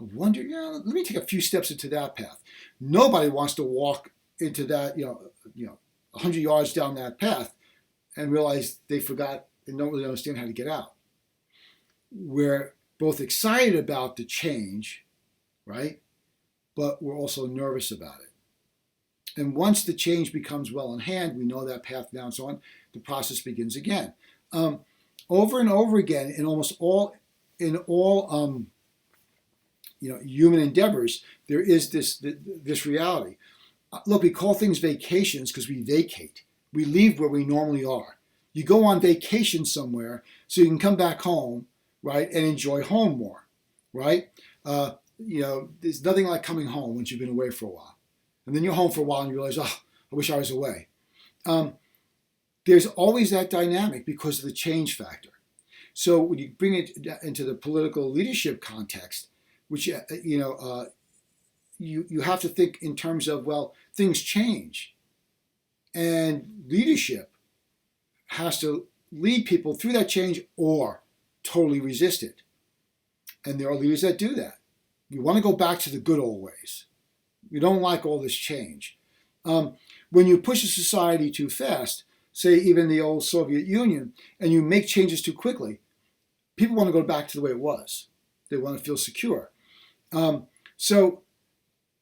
I wonder, let me take a few steps into that path. Nobody wants to walk into that, 100 yards down that path and realize they forgot and don't really understand how to get out. We're both excited about the change, right? But we're also nervous about it. And once the change becomes well in hand, we know that path now and so on, the process begins again. Over and over again, in almost all human endeavors, there is this reality. Look, we call things vacations because we vacate. We leave where we normally are. You go on vacation somewhere so you can come back home, right, and enjoy home more, right? There's nothing like coming home once you've been away for a while. And then you're home for a while and you realize, I wish I was away. There's always that dynamic because of the change factor. So when you bring it into the political leadership context, which, you have to think in terms of, well, things change. And leadership has to lead people through that change or totally resist it. And there are leaders that do that. We want to go back to the good old ways. We don't like all this change. When you push a society too fast, say even the old Soviet Union, and you make changes too quickly, people want to go back to the way it was. They want to feel secure. So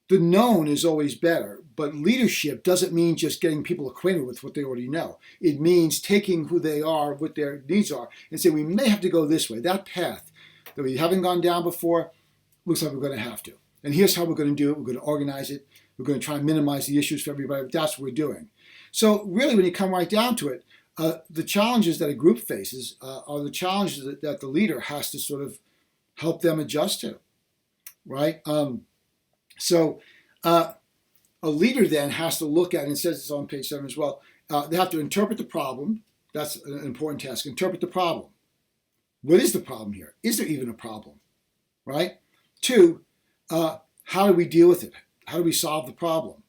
the known is always better, but leadership doesn't mean just getting people acquainted with what they already know. It means taking who they are, what their needs are, and say, we may have to go this way. That path that we haven't gone down before, looks like we're going to have to. And here's how we're going to do it. We're going to organize it. We're going to try and minimize the issues for everybody. That's what we're doing. So really, when you come right down to it, the challenges that a group faces are the challenges that the leader has to sort of help them adjust to, right? So a leader then has to look at, and it says this on page 7 as well, they have to interpret the problem. That's an important task. Interpret the problem. What is the problem here? Is there even a problem? Right? 2, how do we deal with it? How do we solve the problem?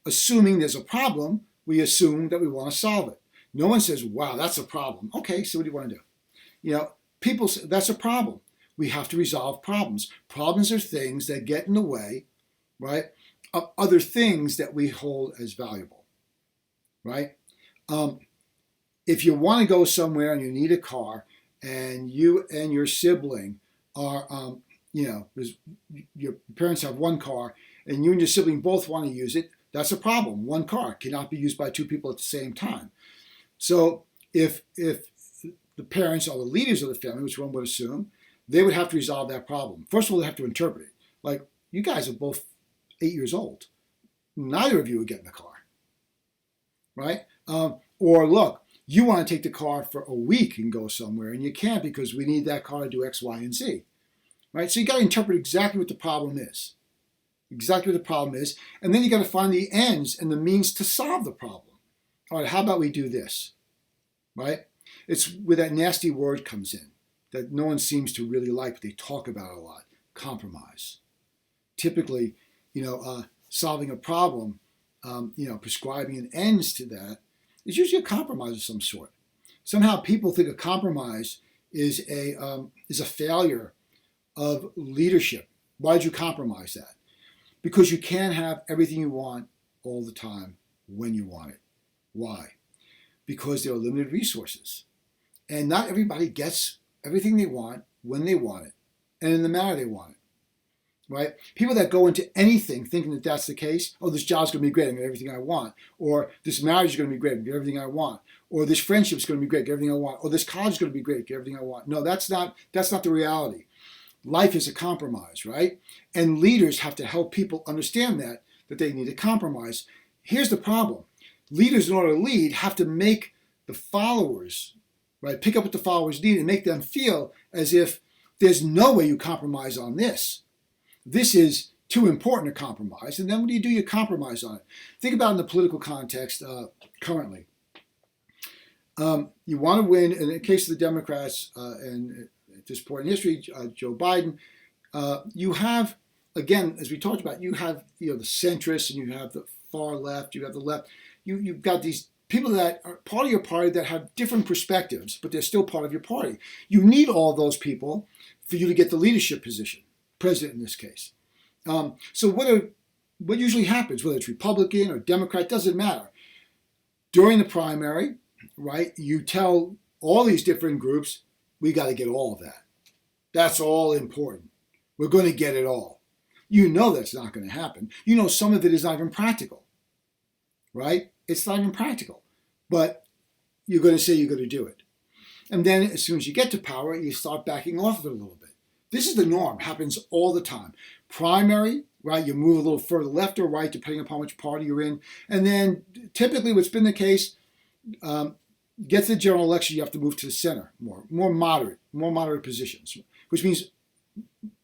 Assuming there's a problem, we assume that we want to solve it. No one says, wow, that's a problem. Okay, so what do you want to do? People say, that's a problem. We have to resolve problems. Problems are things that get in the way, right, of other things that we hold as valuable, right? If you want to go somewhere and you need a car, and you and your sibling are, because your parents have one car, and you and your sibling both want to use it, that's a problem. One car cannot be used by 2 people at the same time. So if the parents are the leaders of the family, which one would assume, they would have to resolve that problem. First of all, they have to interpret it. Like, you guys are both 8 years old. Neither of you would get in the car, right? Or look, you want to take the car for a week and go somewhere, and you can't because we need that car to do X, Y, and Z, right? So you got to interpret exactly what the problem is. Exactly what the problem is. And then you got to find the ends and the means to solve the problem. All right, how about we do this, right? It's where that nasty word comes in that no one seems to really like, but they talk about it a lot: compromise. Typically, solving a problem, prescribing an ends to that is usually a compromise of some sort. Somehow people think a compromise is a failure of leadership. Why did you compromise that? Because you can't have everything you want all the time when you want it. Why? Because there are limited resources. And not everybody gets everything they want when they want it and in the manner they want it. Right? People that go into anything thinking that that's the case, oh, this job's going to be great, I get everything I want. Or this marriage is going to be great, I get everything I want. Or this friendship is going to be great, get everything I want. Or this college is going to be great, get everything I want. No, that's not the reality. Life is a compromise, right? And leaders have to help people understand that they need to compromise. Here's the problem. Leaders, in order to lead, have to make the followers, right, pick up what the followers need and make them feel as if there's no way you compromise on this. This is too important to compromise. And then what do? You compromise on it. Think about in the political context currently. You want to win, in the case of the Democrats, and at this point in history, Joe Biden, you have, again, as we talked about, you have the centrists and you have the far left, you have the left. You've got these people that are part of your party that have different perspectives, but they're still part of your party. You need all those people for you to get the leadership position, president in this case. So what usually happens, whether it's Republican or Democrat, doesn't matter. During the primary, right, you tell all these different groups, we got to get all of that. That's all important. We're going to get it all. You know that's not going to happen. You know some of it is not even practical, right? It's not even practical. But you're going to say you're going to do it. And then as soon as you get to power, you start backing off of it a little bit. This is the norm. Happens all the time. Primary, right, you move a little further left or right depending upon which party you're in. And then typically what's been the case, get to the general election, you have to move to the center, more moderate positions, which means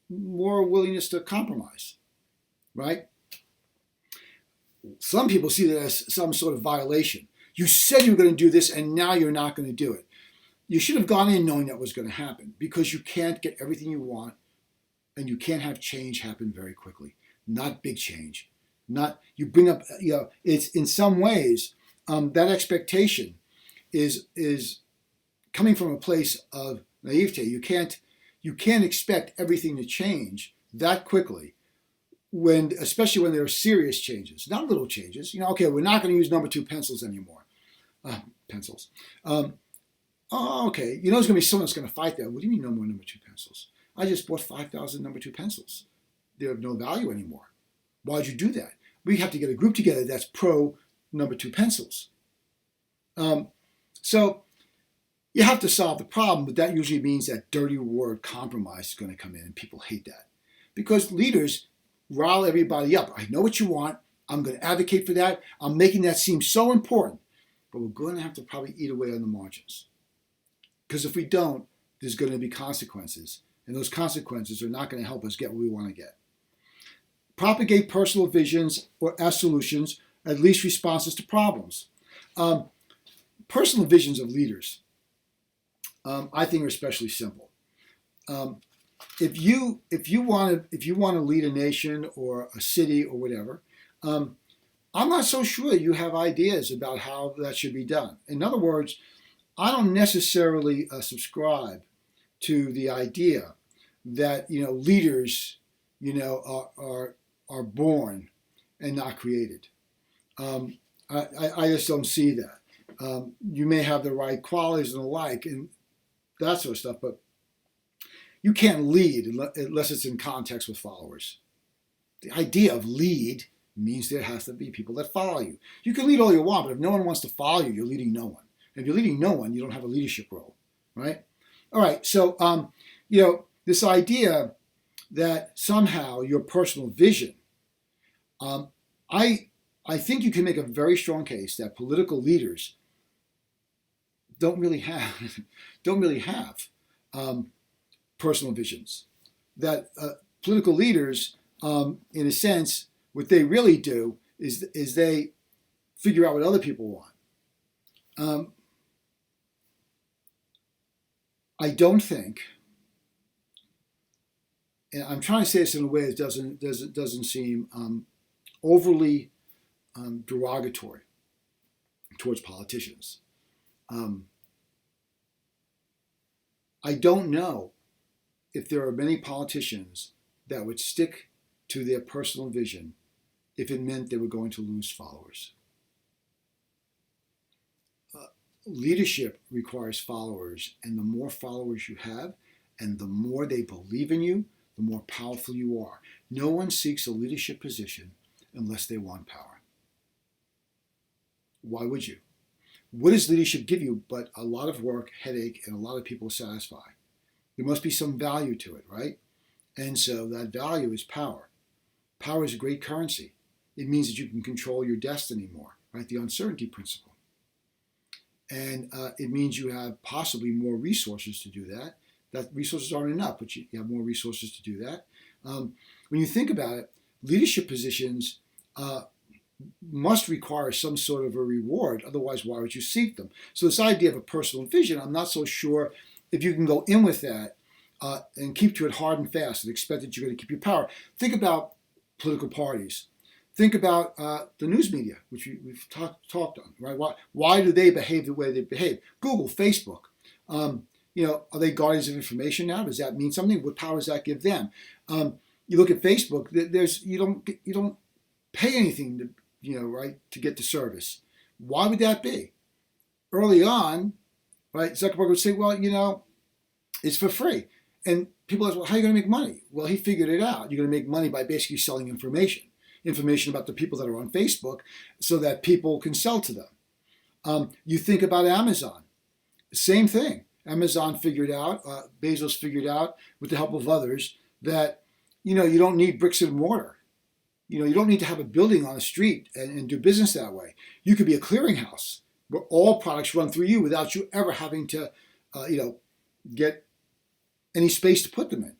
more willingness to compromise, right? Some people see that as some sort of violation. You said you were going to do this, and now you're not going to do it. You should have gone in knowing that was going to happen, because you can't get everything you want, and you can't have change happen very quickly. Not big change. You bring up, it's in some ways, that expectation is coming from a place of naivete. You can't expect everything to change that quickly, especially when there are serious changes, not little changes. Okay, we're not going to use number 2 pencils anymore. Pencils. Okay, there's going to be someone that's going to fight that. What do you mean no more number 2 pencils? I just bought 5,000 number 2 pencils. They're of no value anymore. Why'd you do that? We have to get a group together that's pro number 2 pencils. So you have to solve the problem, but that usually means that dirty word compromise is going to come in, and people hate that. Because leaders rile everybody up. I know what you want. I'm going to advocate for that. I'm making that seem so important. But we're going to have to probably eat away on the margins. Because if we don't, there's going to be consequences. And those consequences are not going to help us get what we want to get. propagate personal visions or as solutions, at least responses to problems. Personal visions of leaders, I think, are especially simple. If you want to lead a nation or a city or whatever, I'm not so sure you have ideas about how that should be done. In other words, I don't necessarily subscribe to the idea that leaders are born and not created. I just don't see that. You may have the right qualities and the like and that sort of stuff, but you can't lead unless it's in context with followers. The idea of lead means there has to be people that follow you. You can lead all you want, but if no one wants to follow you, you're leading no one. And if you're leading no one, you don't have a leadership role, right? All right, so this idea that somehow your personal vision, I think you can make a very strong case that political leaders don't really have personal visions. That political leaders, in a sense, what they really do is they figure out what other people want. I don't think, and I'm trying to say this in a way that doesn't seem overly derogatory towards politicians. I don't know if there are many politicians that would stick to their personal vision if it meant they were going to lose followers. Leadership requires followers, and the more followers you have, and the more they believe in you, the more powerful you are. No one seeks a leadership position unless they want power. Why would you? What does leadership give you but a lot of work, headache, and a lot of people to satisfy? There must be some value to it, right? And so that value is power. Power is a great currency. It means that you can control your destiny more, right? The uncertainty principle. And it means you have possibly more resources to do that. That resources aren't enough, but you have more resources to do that. When you think about it, leadership positions must require some sort of a reward. Otherwise, why would you seek them? So this idea of a personal vision, I'm not so sure if you can go in with that and keep to it hard and fast and expect that you're going to keep your power. Think about political parties. Think about the news media, which we've talked on, right? Why do they behave the way they behave? Google, Facebook. Are they guardians of information now? Does that mean something? What power does that give them? You look at Facebook. You don't pay anything to get the service. Why would that be? Early on, right? Zuckerberg would say, well, it's for free, and people ask, well, how are you going to make money? Well, he figured it out. You're going to make money by basically selling information about the people that are on Facebook so that people can sell to them. You think about Amazon. Same thing. Amazon figured out, Bezos figured out with the help of others that, you don't need bricks and mortar. You don't need to have a building on a street and do business that way. You could be a clearinghouse where all products run through you without you ever having to, get any space to put them in.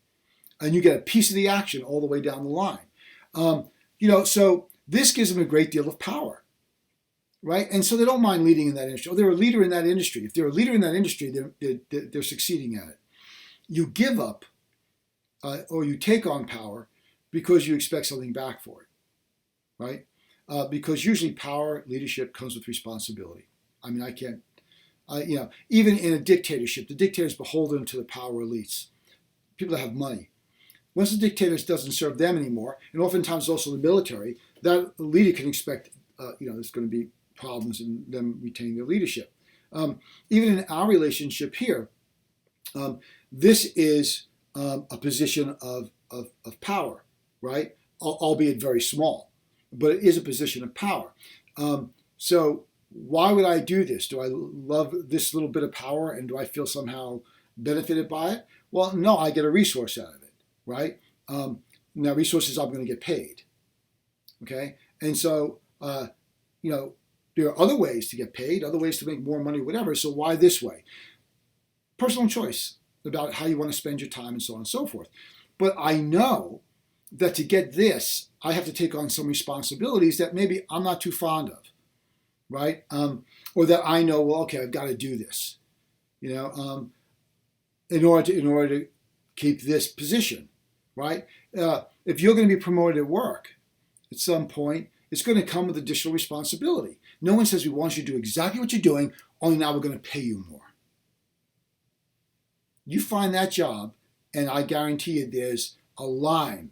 And you get a piece of the action all the way down the line. So this gives them a great deal of power, right? And so they don't mind leading in that industry. Oh, they're a leader in that industry. If they're a leader in that industry, they're succeeding at it. You give up or you take on power because you expect something back for it, right? Because usually power, leadership comes with responsibility. I mean, even in a dictatorship, the dictator is beholden to the power elites, people that have money. Once the dictator doesn't serve them anymore, and oftentimes also the military, that leader can expect, there's going to be problems in them retaining their leadership. Even in our relationship here, this is a position of power, right? Albeit very small, but it is a position of power. So why would I do this? Do I love this little bit of power and do I feel somehow benefited by it? Well, no, I get a resource out of it, right? Now, resources I'm going to get paid, okay? And so, there are other ways to get paid, other ways to make more money, whatever. So why this way? Personal choice about how you want to spend your time and so on and so forth. But I know that to get this, I have to take on some responsibilities that maybe I'm not too fond of, right? Or that I know, well, okay, I've got to do this, in order to keep this position, right? If you're going to be promoted at work at some point, it's going to come with additional responsibility. No one says we want you to do exactly what you're doing, only now we're going to pay you more. You find that job, and I guarantee you there's a line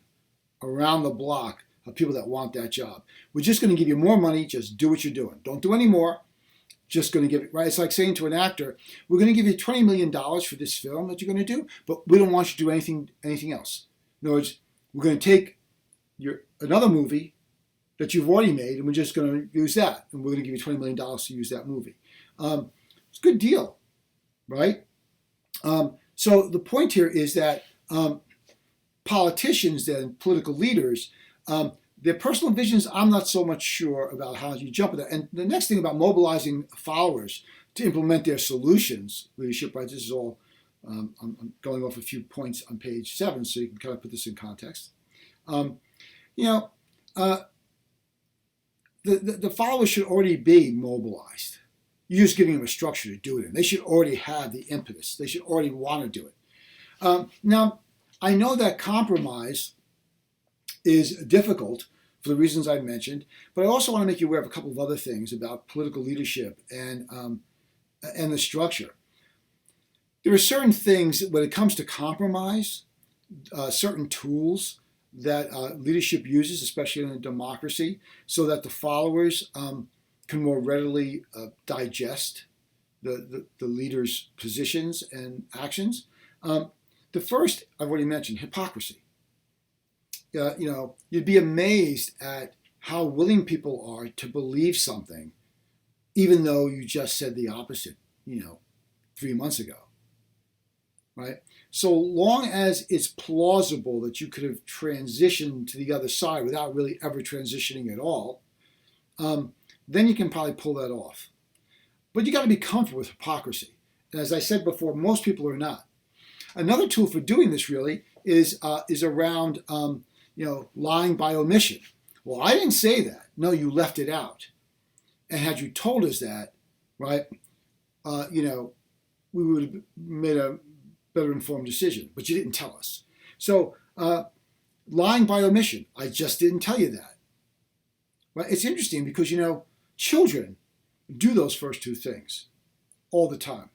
around the block of people that want that job. We're just going to give you more money, just do what you're doing. Don't do any more. Just going to give it, right? It's like saying to an actor, we're going to give you $20 million for this film that you're going to do, but we don't want you to do anything else. In other words, we're going to take another movie that you've already made, and we're just going to use that, and we're going to give you $20 million to use that movie. It's a good deal, right? So the point here is that politicians and political leaders, their personal visions, I'm not so much sure about how you jump at that. And the next thing about mobilizing followers to implement their solutions, leadership, right? This is all, I'm going off a few points on page 7, so you can kind of put this in context. The followers should already be mobilized. You're just giving them a structure to do it in. They should already have the impetus. They should already want to do it. Now, I know that compromise is difficult for the reasons I mentioned, but I also want to make you aware of a couple of other things about political leadership and the structure. There are certain things when it comes to compromise, certain tools that leadership uses, especially in a democracy, so that the followers can more readily digest the leader's positions and actions. The first, I've already mentioned, hypocrisy. You'd be amazed at how willing people are to believe something, even though you just said the opposite, 3 months ago, right? So long as it's plausible that you could have transitioned to the other side without really ever transitioning at all, then you can probably pull that off. But you got to be comfortable with hypocrisy. And as I said before, most people are not. Another tool for doing this really is around lying by omission. Well, I didn't say that. No, you left it out. And had you told us that, right, we would have made a better informed decision. But you didn't tell us. So lying by omission. I just didn't tell you that. Right? It's interesting because, children do those first two things all the time.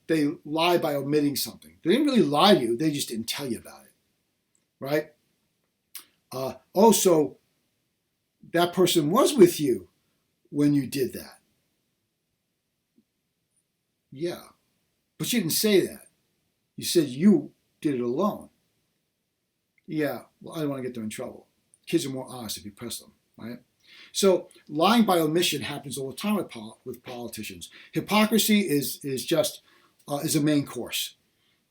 They lie by omitting something. They didn't really lie to you. They just didn't tell you about it, right? So that person was with you when you did that. Yeah, but you didn't say that. You said you did it alone. Yeah, well, I don't want to get them in trouble. Kids are more honest if you press them, right? So lying by omission happens all the time with politicians. Hypocrisy is just is a main course.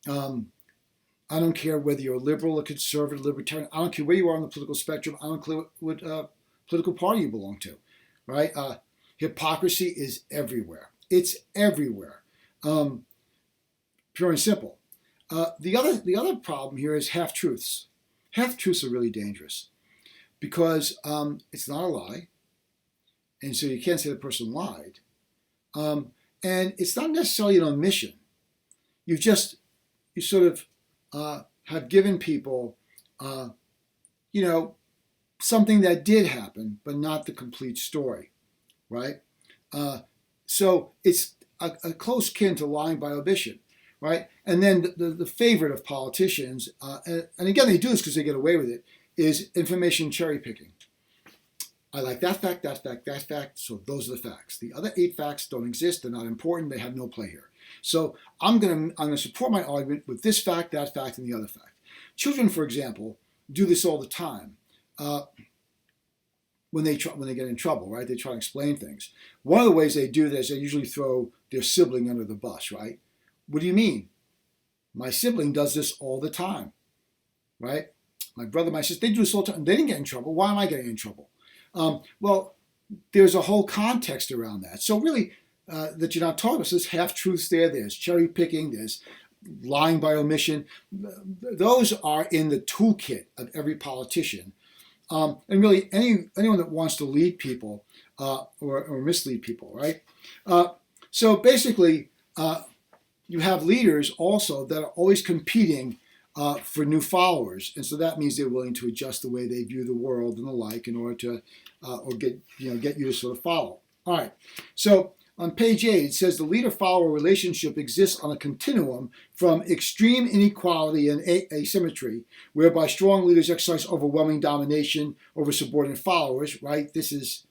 I don't care whether you're a liberal, a conservative, libertarian. I don't care where you are on the political spectrum. I don't care what political party you belong to, right? Hypocrisy is everywhere. It's everywhere, pure and simple. The other problem here is half-truths. Half-truths are really dangerous because it's not a lie, and so you can't say the person lied. And it's not necessarily an omission. You sort of have given people, something that did happen, but not the complete story, right? So it's a close kin to lying by omission, right? And then the favorite of politicians, and again, they do this because they get away with it, is information cherry picking. I like that fact, that fact, that fact, so those are the facts. The other 8 facts don't exist, they're not important, they have no play here. So I'm going to support my argument with this fact, that fact, and the other fact. Children, for example, do this all the time. When they get in trouble, right? They try to explain things. One of the ways they do this, they usually throw their sibling under the bus, right? What do you mean? My sibling does this all the time, right? My brother, my sister, they do this all the time. They didn't get in trouble. Why am I getting in trouble? Well, there's a whole context around that. So really, that you're not talking about. So there's half-truths there. There's cherry picking. There's lying by omission. Those are in the toolkit of every politician. And really anyone that wants to lead people or mislead people, right? So basically, you have leaders also that are always competing for new followers, and so that means they're willing to adjust the way they view the world and the like in order to or get you to sort of follow. All right, so on page 8 it says the leader-follower relationship exists on a continuum from extreme inequality and asymmetry, whereby strong leaders exercise overwhelming domination over subordinate followers. Right, this is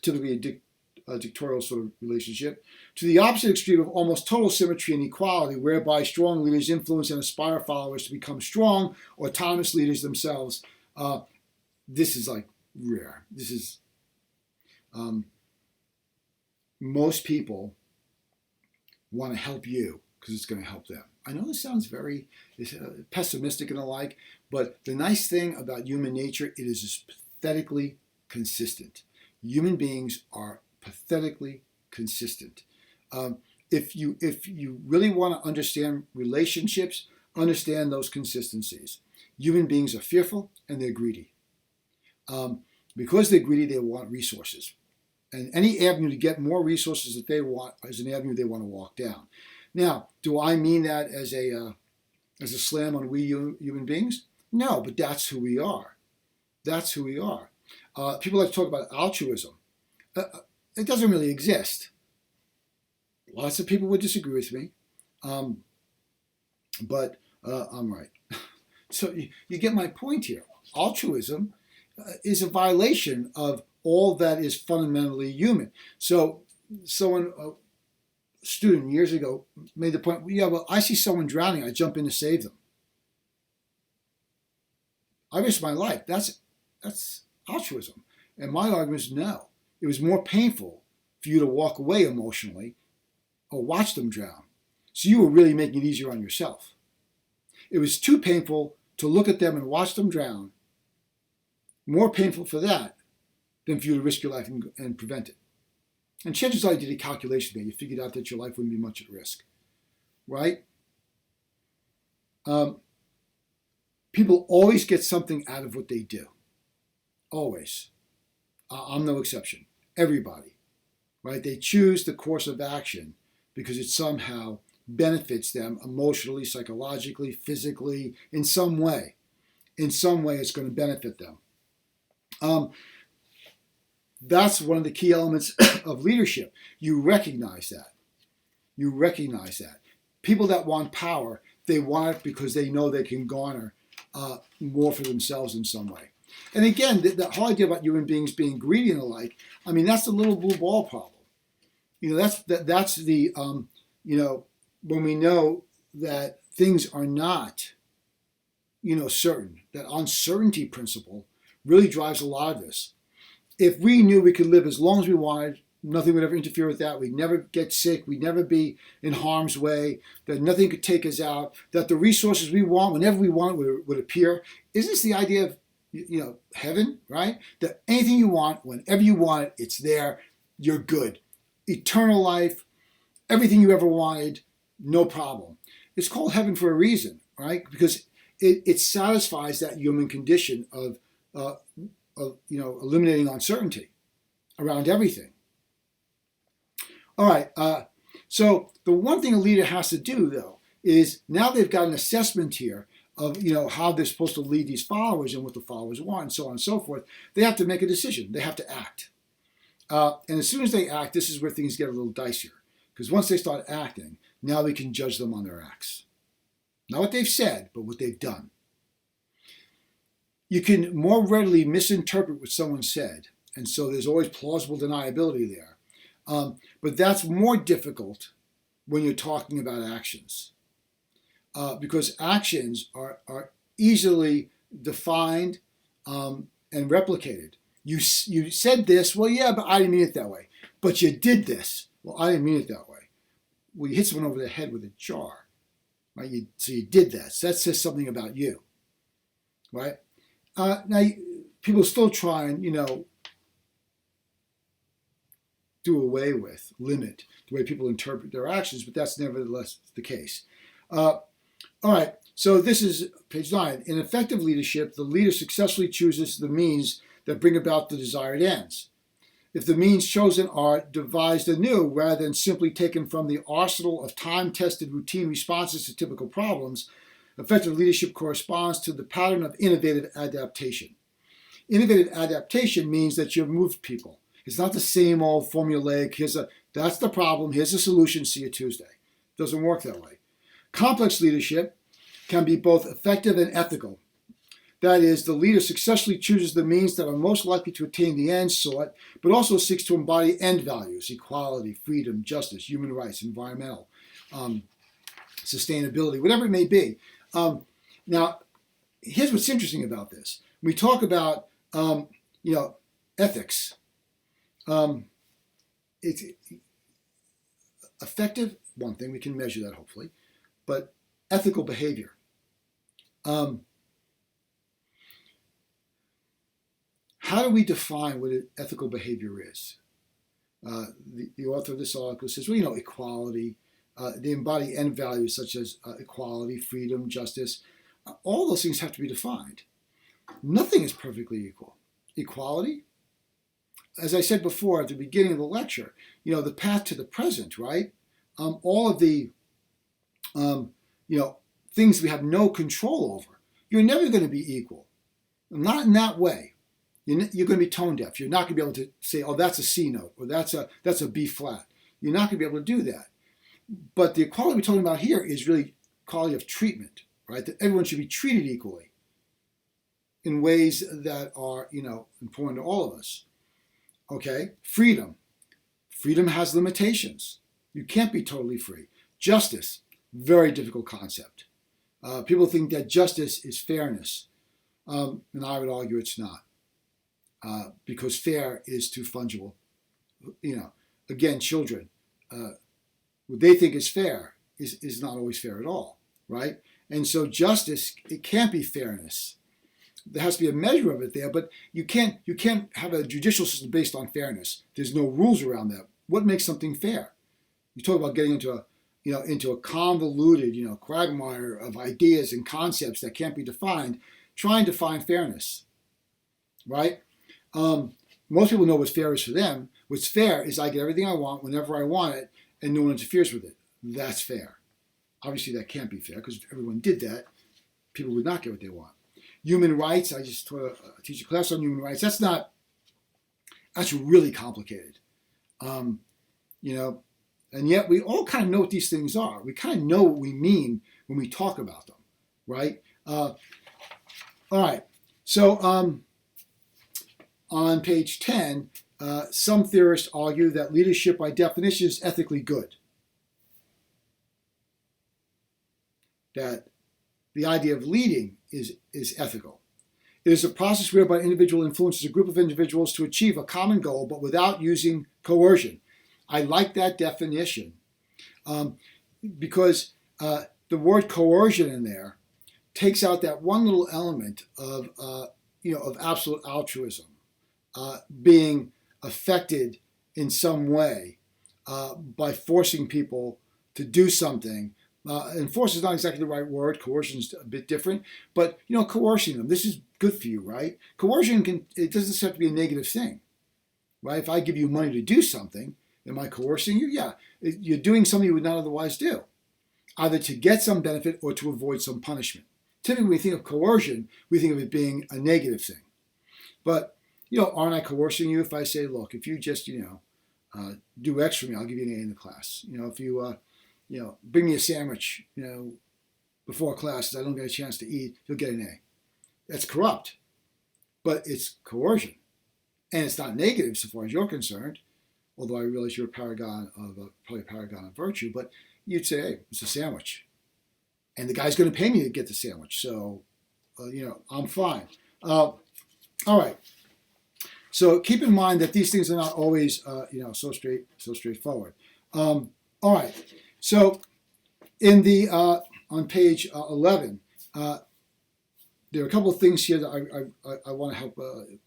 typically a dictatorial sort of relationship, to the opposite extreme of almost total symmetry and equality, whereby strong leaders influence and inspire followers to become strong, autonomous leaders themselves. This is like rare. This is most people want to help you because it's going to help them. I know this sounds very pessimistic and the like, but the nice thing about human nature, it is pathetically consistent. Human beings are pathetically consistent. If you really want to understand relationships, understand those consistencies. Human beings are fearful and they're greedy. Because they're greedy, they want resources. And any avenue to get more resources that they want is an avenue they want to walk down. Now, do I mean that as a slam on we human beings? No, but that's who we are. That's who we are. People like to talk about altruism. It doesn't really exist. Lots of people would disagree with me, but I'm right. So you get my point here. Altruism is a violation of all that is fundamentally human. So someone, a student years ago, made the point, yeah, well, I see someone drowning, I jump in to save them. I risk my life. That's altruism. And my argument is no. It was more painful for you to walk away emotionally or watch them drown. So you were really making it easier on yourself. It was too painful to look at them and watch them drown. More painful for that than for you to risk your life and prevent it. And chances are you did a calculation there. You figured out that your life wouldn't be much at risk. Right? People always get something out of what they do. Always. I'm no exception. Everybody. Right? They choose the course of action because it somehow benefits them emotionally, psychologically, physically, in some way. In some way, it's going to benefit them. That's one of the key elements of leadership. You recognize that. You recognize that. People that want power, they want it because they know they can garner more for themselves in some way. And again, the whole idea about human beings being greedy and the like, I mean, that's the little blue ball problem. That's the, when we know that things are not, certain, that uncertainty principle really drives a lot of this. If we knew we could live as long as we wanted, nothing would ever interfere with that, we'd never get sick, we'd never be in harm's way, that nothing could take us out, that the resources we want, whenever we want, would appear. Isn't this the idea of, heaven, right? That anything you want, whenever you want it, it's there, you're good. Eternal life, everything you ever wanted, no problem. It's called heaven for a reason, right? Because it satisfies that human condition of eliminating uncertainty around everything. All right. So the one thing a leader has to do, though, is now they've got an assessment here of how they're supposed to lead these followers and what the followers want, and so on and so forth. They have to make a decision. They have to act. And as soon as they act, this is where things get a little dicier. Because once they start acting, now we can judge them on their acts. Not what they've said, but what they've done. You can more readily misinterpret what someone said, and so there's always plausible deniability there. But that's more difficult when you're talking about actions. Because actions are easily defined and replicated. You said this, well, yeah, but I didn't mean it that way. But you did this. Well, I didn't mean it that way. Well, you hit someone over the head with a jar, right? So you did that. So that says something about you, right? Now, people still try and, do away with, limit the way people interpret their actions, but that's nevertheless the case. All right, so this is page 9. In effective leadership, the leader successfully chooses the means that bring about the desired ends. If the means chosen are devised anew rather than simply taken from the arsenal of time-tested routine responses to typical problems, effective leadership corresponds to the pattern of innovative adaptation. Innovative adaptation means that you've moved people. It's not the same old formulaic, that's the problem, here's the solution, see you Tuesday. It doesn't work that way. Complex leadership can be both effective and ethical. That is, the leader successfully chooses the means that are most likely to attain the end sought, but also seeks to embody end values, equality, freedom, justice, human rights, environmental, sustainability, whatever it may be. Now, here's what's interesting about this. We talk about, ethics. It's effective, one thing, we can measure that hopefully, but ethical behavior. How do we define what ethical behavior is? The author of this article says, well, equality, they embody end values such as equality, freedom, justice. All those things have to be defined. Nothing is perfectly equal. Equality, as I said before at the beginning of the lecture, the path to the present, right? All of the, things we have no control over. You're never going to be equal. Not in that way. You're going to be tone deaf. You're not going to be able to say, oh, that's a C note, or that's a B flat. You're not going to be able to do that. But the equality we're talking about here is really quality of treatment, right? That everyone should be treated equally in ways that are, important to all of us. Okay? Freedom. Freedom has limitations. You can't be totally free. Justice, very difficult concept. People think that justice is fairness, and I would argue it's not. Because fair is too fungible. Again, children, what they think is fair is not always fair at all, right? And so justice, it can't be fairness. There has to be a measure of it there, but you can't have a judicial system based on fairness. There's no rules around that. What makes something fair? You talk about getting into a convoluted, quagmire of ideas and concepts that can't be defined, trying to find fairness, right? Most people know what's fair is for them. What's fair is I get everything I want whenever I want it, and no one interferes with it. That's fair. Obviously, that can't be fair, because if everyone did that, people would not get what they want. Human rights, I just teach a class on human rights. That's really complicated. And yet we all kind of know what these things are. We kind of know what we mean when we talk about them, right? All right. So, on page 10, some theorists argue that leadership by definition is ethically good. That the idea of leading is ethical. It is a process whereby an individual influences a group of individuals to achieve a common goal, but without using coercion. I like that definition because the word coercion in there takes out that one little element of absolute altruism. Being affected in some way by forcing people to do something. And force is not exactly the right word. Coercion is a bit different. But, coercing them. This is good for you, right? Coercion it doesn't have to be a negative thing, right? If I give you money to do something, am I coercing you? Yeah. You're doing something you would not otherwise do, either to get some benefit or to avoid some punishment. Typically, when we think of coercion, we think of it being a negative thing. But aren't I coercing you if I say, look, if you just, do X for me, I'll give you an A in the class. If you, bring me a sandwich, before class, I don't get a chance to eat, you'll get an A. That's corrupt, but it's coercion. And it's not negative so far as you're concerned, although I realize you're probably a paragon of virtue, but you'd say, hey, it's a sandwich. And the guy's going to pay me to get the sandwich, so, I'm fine. All right. So keep in mind that these things are not always, so straightforward. All right. So in the on page 11, there are a couple of things here that I want to help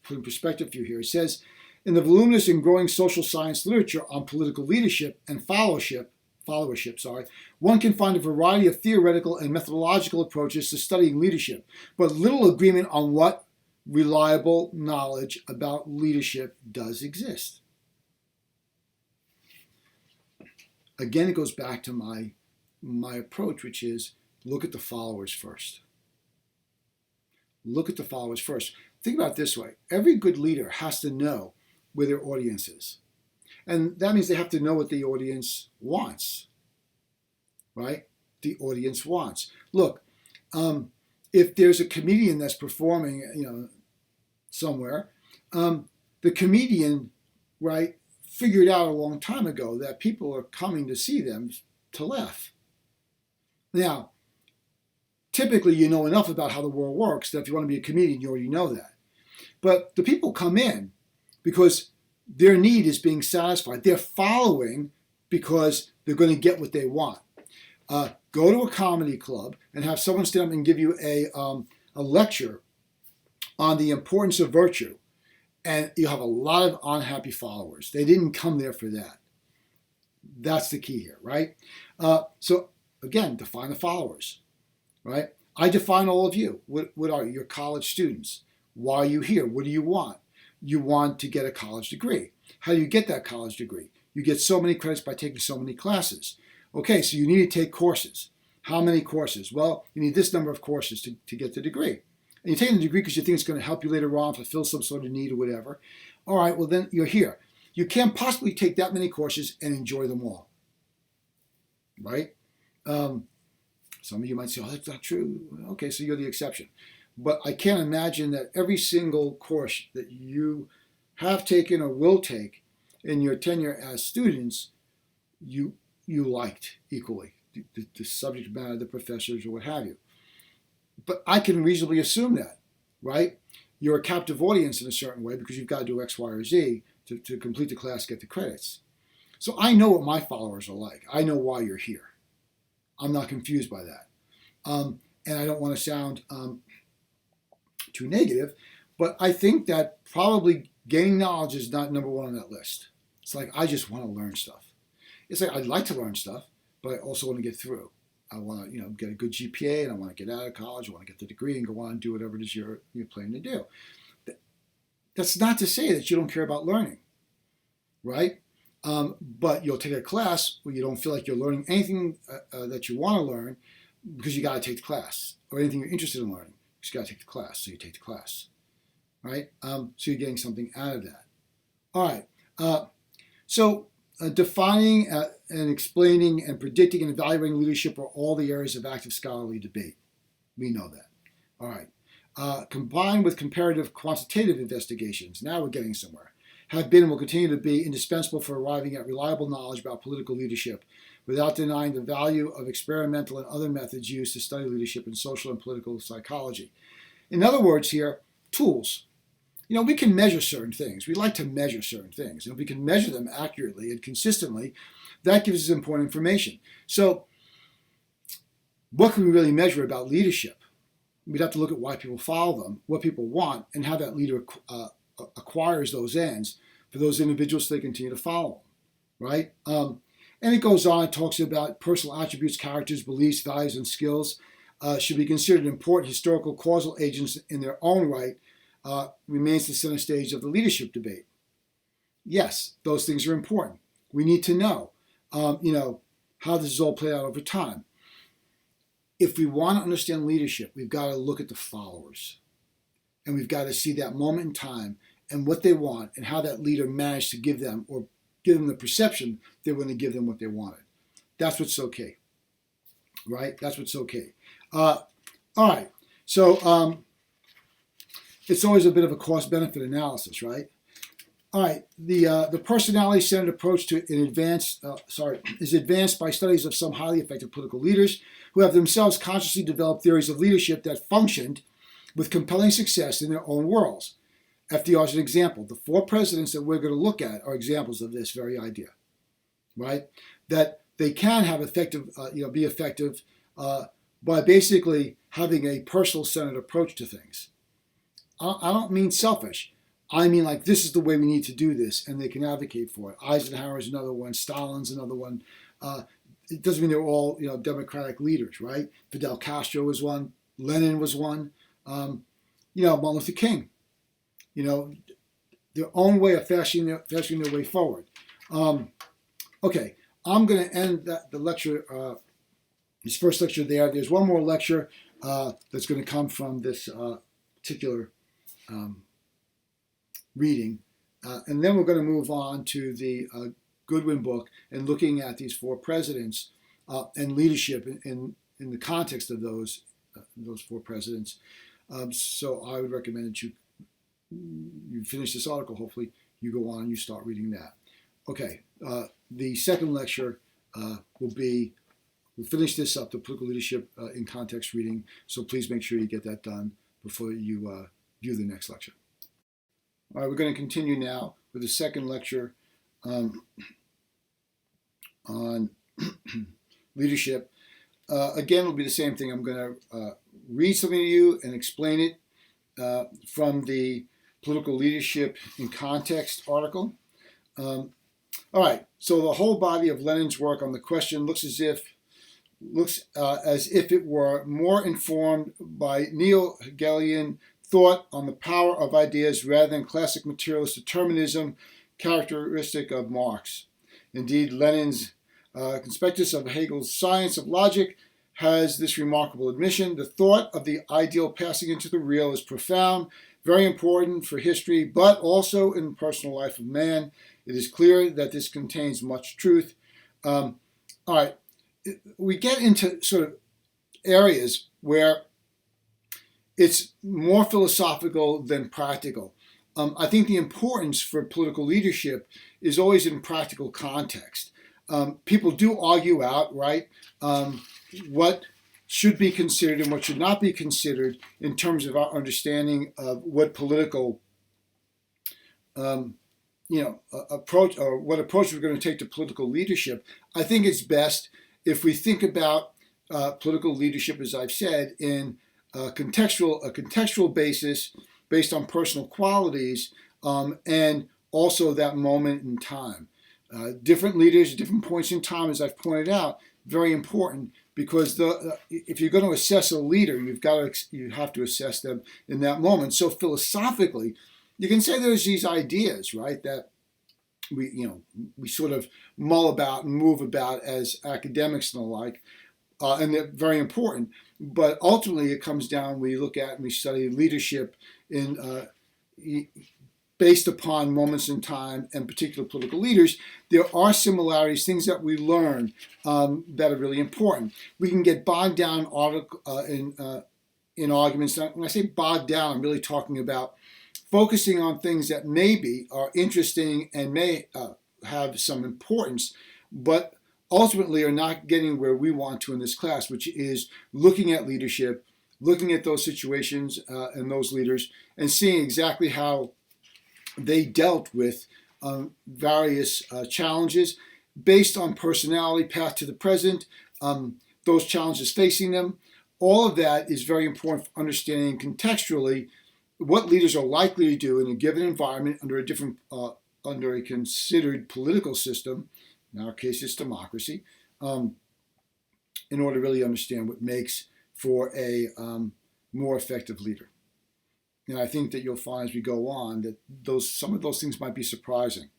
put in perspective for you here. It says, in the voluminous and growing social science literature on political leadership and followership, one can find a variety of theoretical and methodological approaches to studying leadership, but little agreement on what reliable knowledge about leadership does exist. Again, it goes back to my approach, which is look at the followers first. Look at the followers first. Think about it this way. Every good leader has to know where their audience is. And that means they have to know what the audience wants, right? The audience wants. Look, if there's a comedian that's performing, somewhere, the comedian, right, figured out a long time ago that people are coming to see them to laugh. Now, typically you know enough about how the world works that if you want to be a comedian, you already know that. But the people come in because their need is being satisfied. They're following because they're going to get what they want. Go to a comedy club and have someone stand up and give you a lecture on the importance of virtue, and you have a lot of unhappy followers. They didn't come there for that. That's the key here, right? So again, define the followers, right? I define all of you. What are you? You're college students. Why are you here? What do you want? You want to get a college degree. How do you get that college degree? You get so many credits by taking so many classes. Okay, so you need to take courses. How many courses? Well, you need this number of courses to get the degree. And you're taking the degree because you think it's going to help you later on, fulfill some sort of need or whatever. All right, well then you're here. You can't possibly take that many courses and enjoy them all, right? Some of you might say, oh, that's not true. Okay, so you're the exception. But I can't imagine that every single course that you have taken or will take in your tenure as students, you liked equally, the subject matter, the professors, or what have you. But I can reasonably assume that, right? You're a captive audience in a certain way because you've got to do X, Y, or Z to complete the class, get the credits. So I know what my followers are like. I know why you're here. I'm not confused by that. And I don't want to sound too negative, but I think that probably gaining knowledge is not number one on that list. It's like, I just want to learn stuff. It's like, I'd like to learn stuff, but I also want to get through. I want to, get a good GPA, and I want to get out of college. I want to get the degree and go on and do whatever it is you're planning to do. That's not to say that you don't care about learning, right? But you'll take a class where you don't feel like you're learning anything that you want to learn because you got to take the class, or anything you're interested in learning. You got to take the class, so you take the class, right? So you're getting something out of that. All right. So defining and explaining and predicting and evaluating leadership are all the areas of active scholarly debate. We know that. All right. Combined with comparative quantitative investigations, now we're getting somewhere, have been and will continue to be indispensable for arriving at reliable knowledge about political leadership without denying the value of experimental and other methods used to study leadership in social and political psychology. In other words here, tools. We can measure certain things. We like to measure certain things. And if we can measure them accurately and consistently, that gives us important information. So what can we really measure about leadership? We'd have to look at why people follow them, what people want, and how that leader acquires those ends for those individuals so they continue to follow them, right? And it goes on, it talks about personal attributes, characters, beliefs, values, and skills should be considered important historical causal agents in their own right, remains the center stage of the leadership debate. Yes, those things are important. We need to know, how this is all played out over time. If we want to understand leadership, we've got to look at the followers. And we've got to see that moment in time and what they want and how that leader managed to give them the perception they were going to give them what they wanted. That's what's okay, right? That's what's okay. All right. So it's always a bit of a cost-benefit analysis, right? All right. The personality-centered approach to is advanced by studies of some highly effective political leaders who have themselves consciously developed theories of leadership that functioned with compelling success in their own worlds. FDR is an example. The 4 presidents that we're going to look at are examples of this very idea, right? That they can have be effective by basically having a personal-centered approach to things. I don't mean selfish. I mean like this is the way we need to do this, and they can advocate for it. Eisenhower is another one. Stalin's another one. it doesn't mean they're all democratic leaders, right? Fidel Castro was one, Lenin was one, Martin Luther King, their own way of fashioning their way forward. Okay, I'm going to end the lecture, this first lecture there. There's one more lecture that's going to come from this particular reading. And then we're going to move on to the Goodwin book and looking at these four presidents and leadership in the context of those four presidents. So I would recommend that you finish this article. Hopefully you go on and you start reading that. Okay, the second lecture will be, we'll finish this up, the political leadership in context reading. So please make sure you get that done before you view the next lecture. All right, we're going to continue now with the second lecture on leadership. Again, it'll be the same thing. I'm going to read something to you and explain it from the Political Leadership in Context article. All right, so the whole body of Lenin's work on the question looks as if it were more informed by neo-Hegelian thought on the power of ideas rather than classic materialist determinism characteristic of Marx. Indeed, Lenin's Conspectus of Hegel's Science of Logic has this remarkable admission: the thought of the ideal passing into the real is profound, very important for history, but also in the personal life of man. It is clear that this contains much truth. All right, we get into sort of areas where it's more philosophical than practical. I think the importance for political leadership is always in practical context. People do argue out, right, what should be considered and what should not be considered in terms of our understanding of what political approach or what approach we're going to take to political leadership. I think it's best if we think about political leadership, as I've said, in a contextual basis based on personal qualities and also that moment in time. Different leaders at different points in time, as I've pointed out, very important, because if you're going to assess a leader, you have to assess them in that moment. So philosophically, you can say there's these ideas, right, that we sort of mull about and move about as academics and the like, and they're very important. But ultimately, it comes down, we look at and we study leadership in based upon moments in time and particular political leaders. There are similarities, things that we learn that are really important. We can get bogged down in arguments. When I say bogged down, I'm really talking about focusing on things that maybe are interesting and may have some importance, but ultimately are not getting where we want to in this class, which is looking at leadership, looking at those situations and those leaders, and seeing exactly how they dealt with various challenges based on personality, path to the present, those challenges facing them. All of that is very important for understanding contextually what leaders are likely to do in a given environment under a considered political system. In our case, it's democracy, in order to really understand what makes for a more effective leader. And I think that you'll find as we go on that some of those things might be surprising.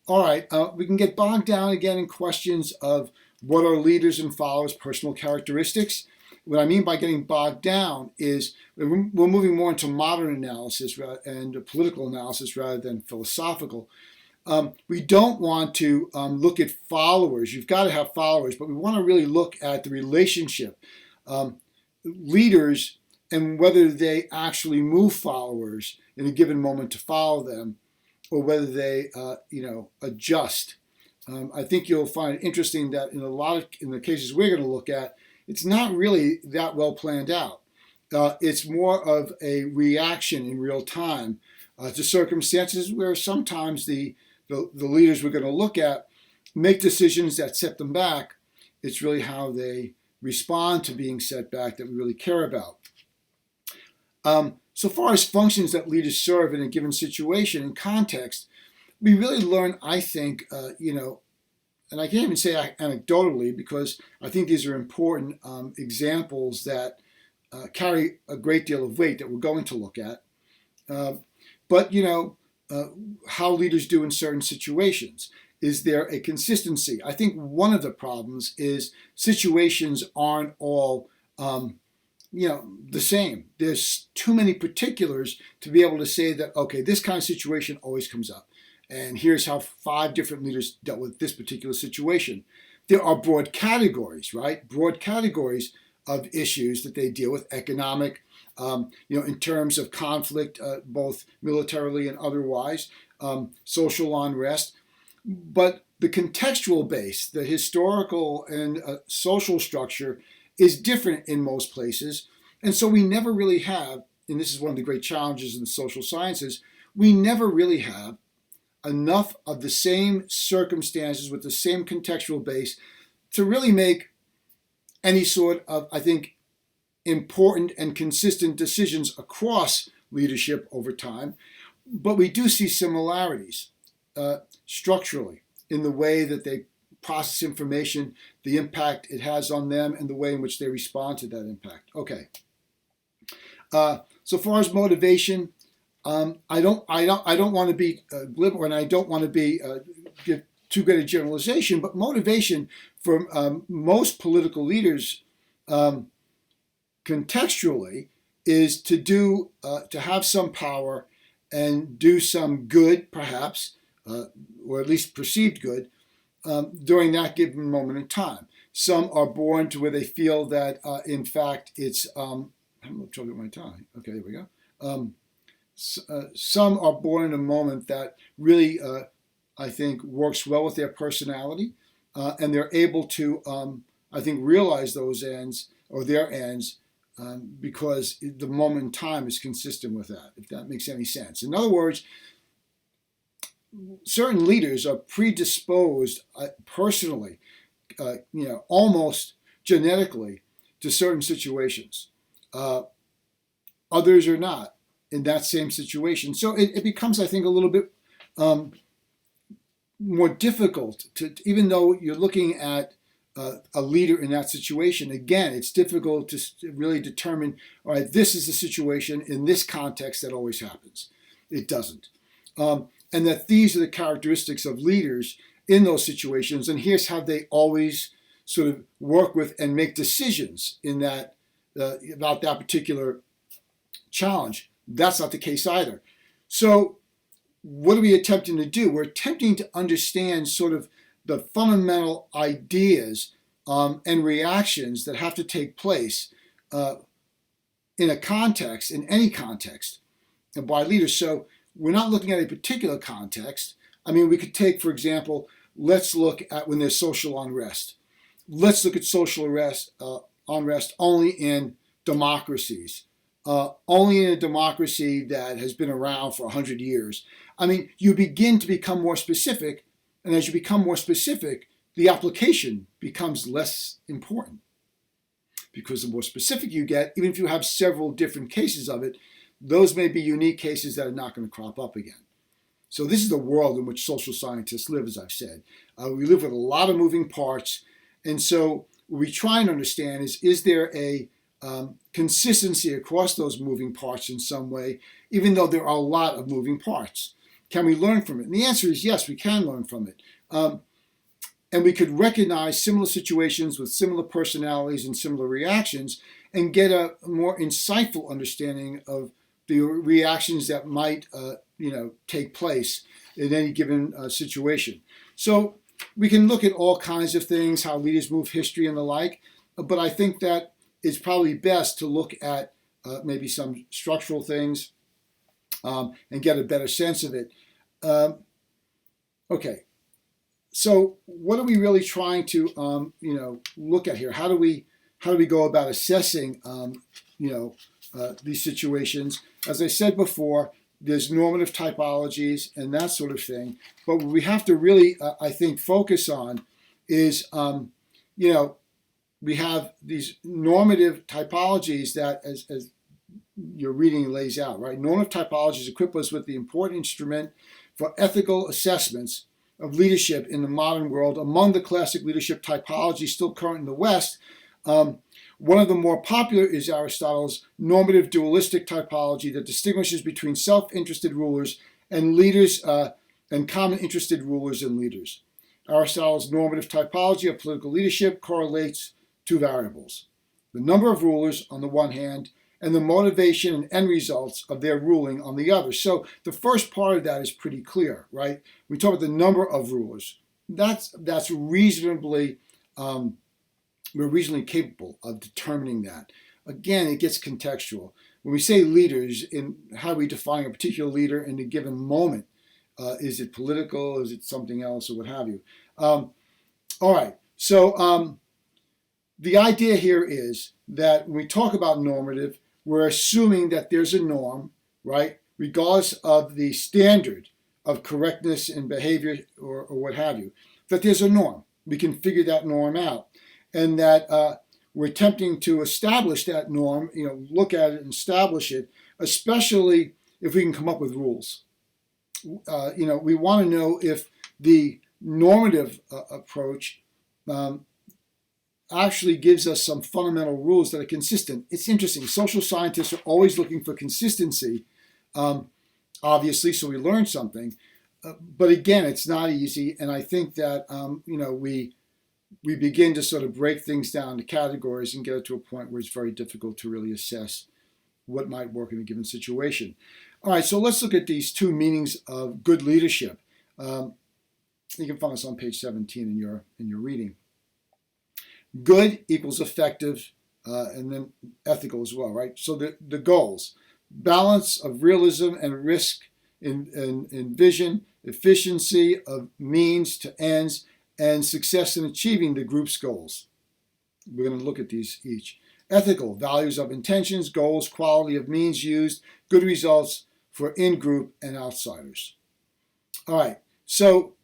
All right, we can get bogged down again in questions of what are leaders and followers' personal characteristics. What I mean by getting bogged down is we're moving more into modern analysis and political analysis rather than philosophical. We don't want to look at followers. You've got to have followers, but we want to really look at the relationship. Leaders and whether they actually move followers in a given moment to follow them, or whether they, adjust. I think you'll find it interesting that in the cases we're going to look at, it's not really that well planned out. It's more of a reaction in real time to circumstances where sometimes the leaders we're going to look at make decisions that set them back. It's really how they respond to being set back that we really care about. So far as functions that leaders serve in a given situation and context, we really learn, I think, and I can't even say anecdotally because I think these are important examples that carry a great deal of weight that we're going to look at. But, how leaders do in certain situations. Is there a consistency? I think one of the problems is situations aren't all, the same. There's too many particulars to be able to say that, okay, this kind of situation always comes up. And here's how 5 different leaders dealt with this particular situation. There are broad categories, right? Broad categories of issues that they deal with, economic, in terms of conflict, both militarily and otherwise, social unrest. But the contextual base, the historical and social structure is different in most places. And so we never really have, and this is one of the great challenges in the social sciences, we never really have enough of the same circumstances with the same contextual base to really make any sort of, I think, important and consistent decisions across leadership over time. But we do see similarities structurally in the way that they process information, the impact it has on them, and the way in which they respond to that impact. Okay. So far as motivation, I don't want to be glib, and I don't want to be give too great a generalization. But motivation for most political leaders, contextually, is to have some power and do some good, perhaps, or at least perceived good, during that given moment in time. Some are born to where they feel that, in fact, it's. I'm having trouble with my tongue. Okay, there we go. Some are born in a moment that really, I think, works well with their personality, and they're able to, I think, realize those ends or their ends because the moment in time is consistent with that, if that makes any sense. In other words, certain leaders are predisposed personally, almost genetically, to certain situations. Others are not in that same situation. So it becomes, I think, a little bit more difficult to, even though you're looking at a leader in that situation, again, it's difficult to really determine, all right, this is the situation in this context that always happens. It doesn't. And that these are the characteristics of leaders in those situations, and here's how they always sort of work with and make decisions in that about that particular challenge. That's not the case either. So what are we attempting to do? We're attempting to understand sort of the fundamental ideas and reactions that have to take place in a context, in any context, by leaders. So we're not looking at a particular context. I mean, we could take, for example, let's look at when there's social unrest. Let's look at social unrest only in democracies. Only in a democracy that has been around for 100 years. I mean, you begin to become more specific, and as you become more specific, the application becomes less important. Because the more specific you get, even if you have several different cases of it, those may be unique cases that are not going to crop up again. So this is the world in which social scientists live, as I've said. We live with a lot of moving parts, and so what we try and understand is there a consistency across those moving parts in some way, even though there are a lot of moving parts. Can we learn from it? And the answer is yes, we can learn from it. And we could recognize similar situations with similar personalities and similar reactions and get a more insightful understanding of the reactions that might take place in any given situation. So we can look at all kinds of things, how leaders move history and the like, but I think that it's probably best to look at maybe some structural things and get a better sense of it. Okay, so what are we really trying to look at here? How do we go about assessing these situations? As I said before, there's normative typologies and that sort of thing. But what we have to really, I think, focus on is we have these normative typologies that, as your reading lays out, right? Normative typologies equip us with the important instrument for ethical assessments of leadership in the modern world, among the classic leadership typologies still current in the West, one of the more popular is Aristotle's normative dualistic typology that distinguishes between self-interested rulers and leaders and common interested rulers and leaders. Aristotle's normative typology of political leadership correlates two variables: the number of rulers on the one hand, and the motivation and end results of their ruling on the other. So the first part of that is pretty clear, right? We talk about the number of rulers. That's reasonably, we're reasonably capable of determining that. Again, it gets contextual. When we say leaders, in how we define a particular leader in a given moment, is it political, is it something else, or what have you? All right, so the idea here is that when we talk about normative, we're assuming that there's a norm, right, regardless of the standard of correctness in behavior or what have you, that there's a norm. We can figure that norm out, and that we're attempting to establish that norm, look at it and establish it, especially if we can come up with rules. We want to know if the normative approach actually gives us some fundamental rules that are consistent. It's interesting. Social scientists are always looking for consistency, obviously, so we learn something. But again, it's not easy, and I think that we begin to sort of break things down to categories and get it to a point where it's very difficult to really assess what might work in a given situation. All right, so let's look at these two meanings of good leadership. You can find this on page 17 in your reading. Good equals effective, and then ethical as well, right? So the goals: balance of realism and risk in vision, efficiency of means to ends, and success in achieving the group's goals. We're going to look at these each. Ethical: values of intentions, goals, quality of means used, good results for in-group and outsiders. All right, so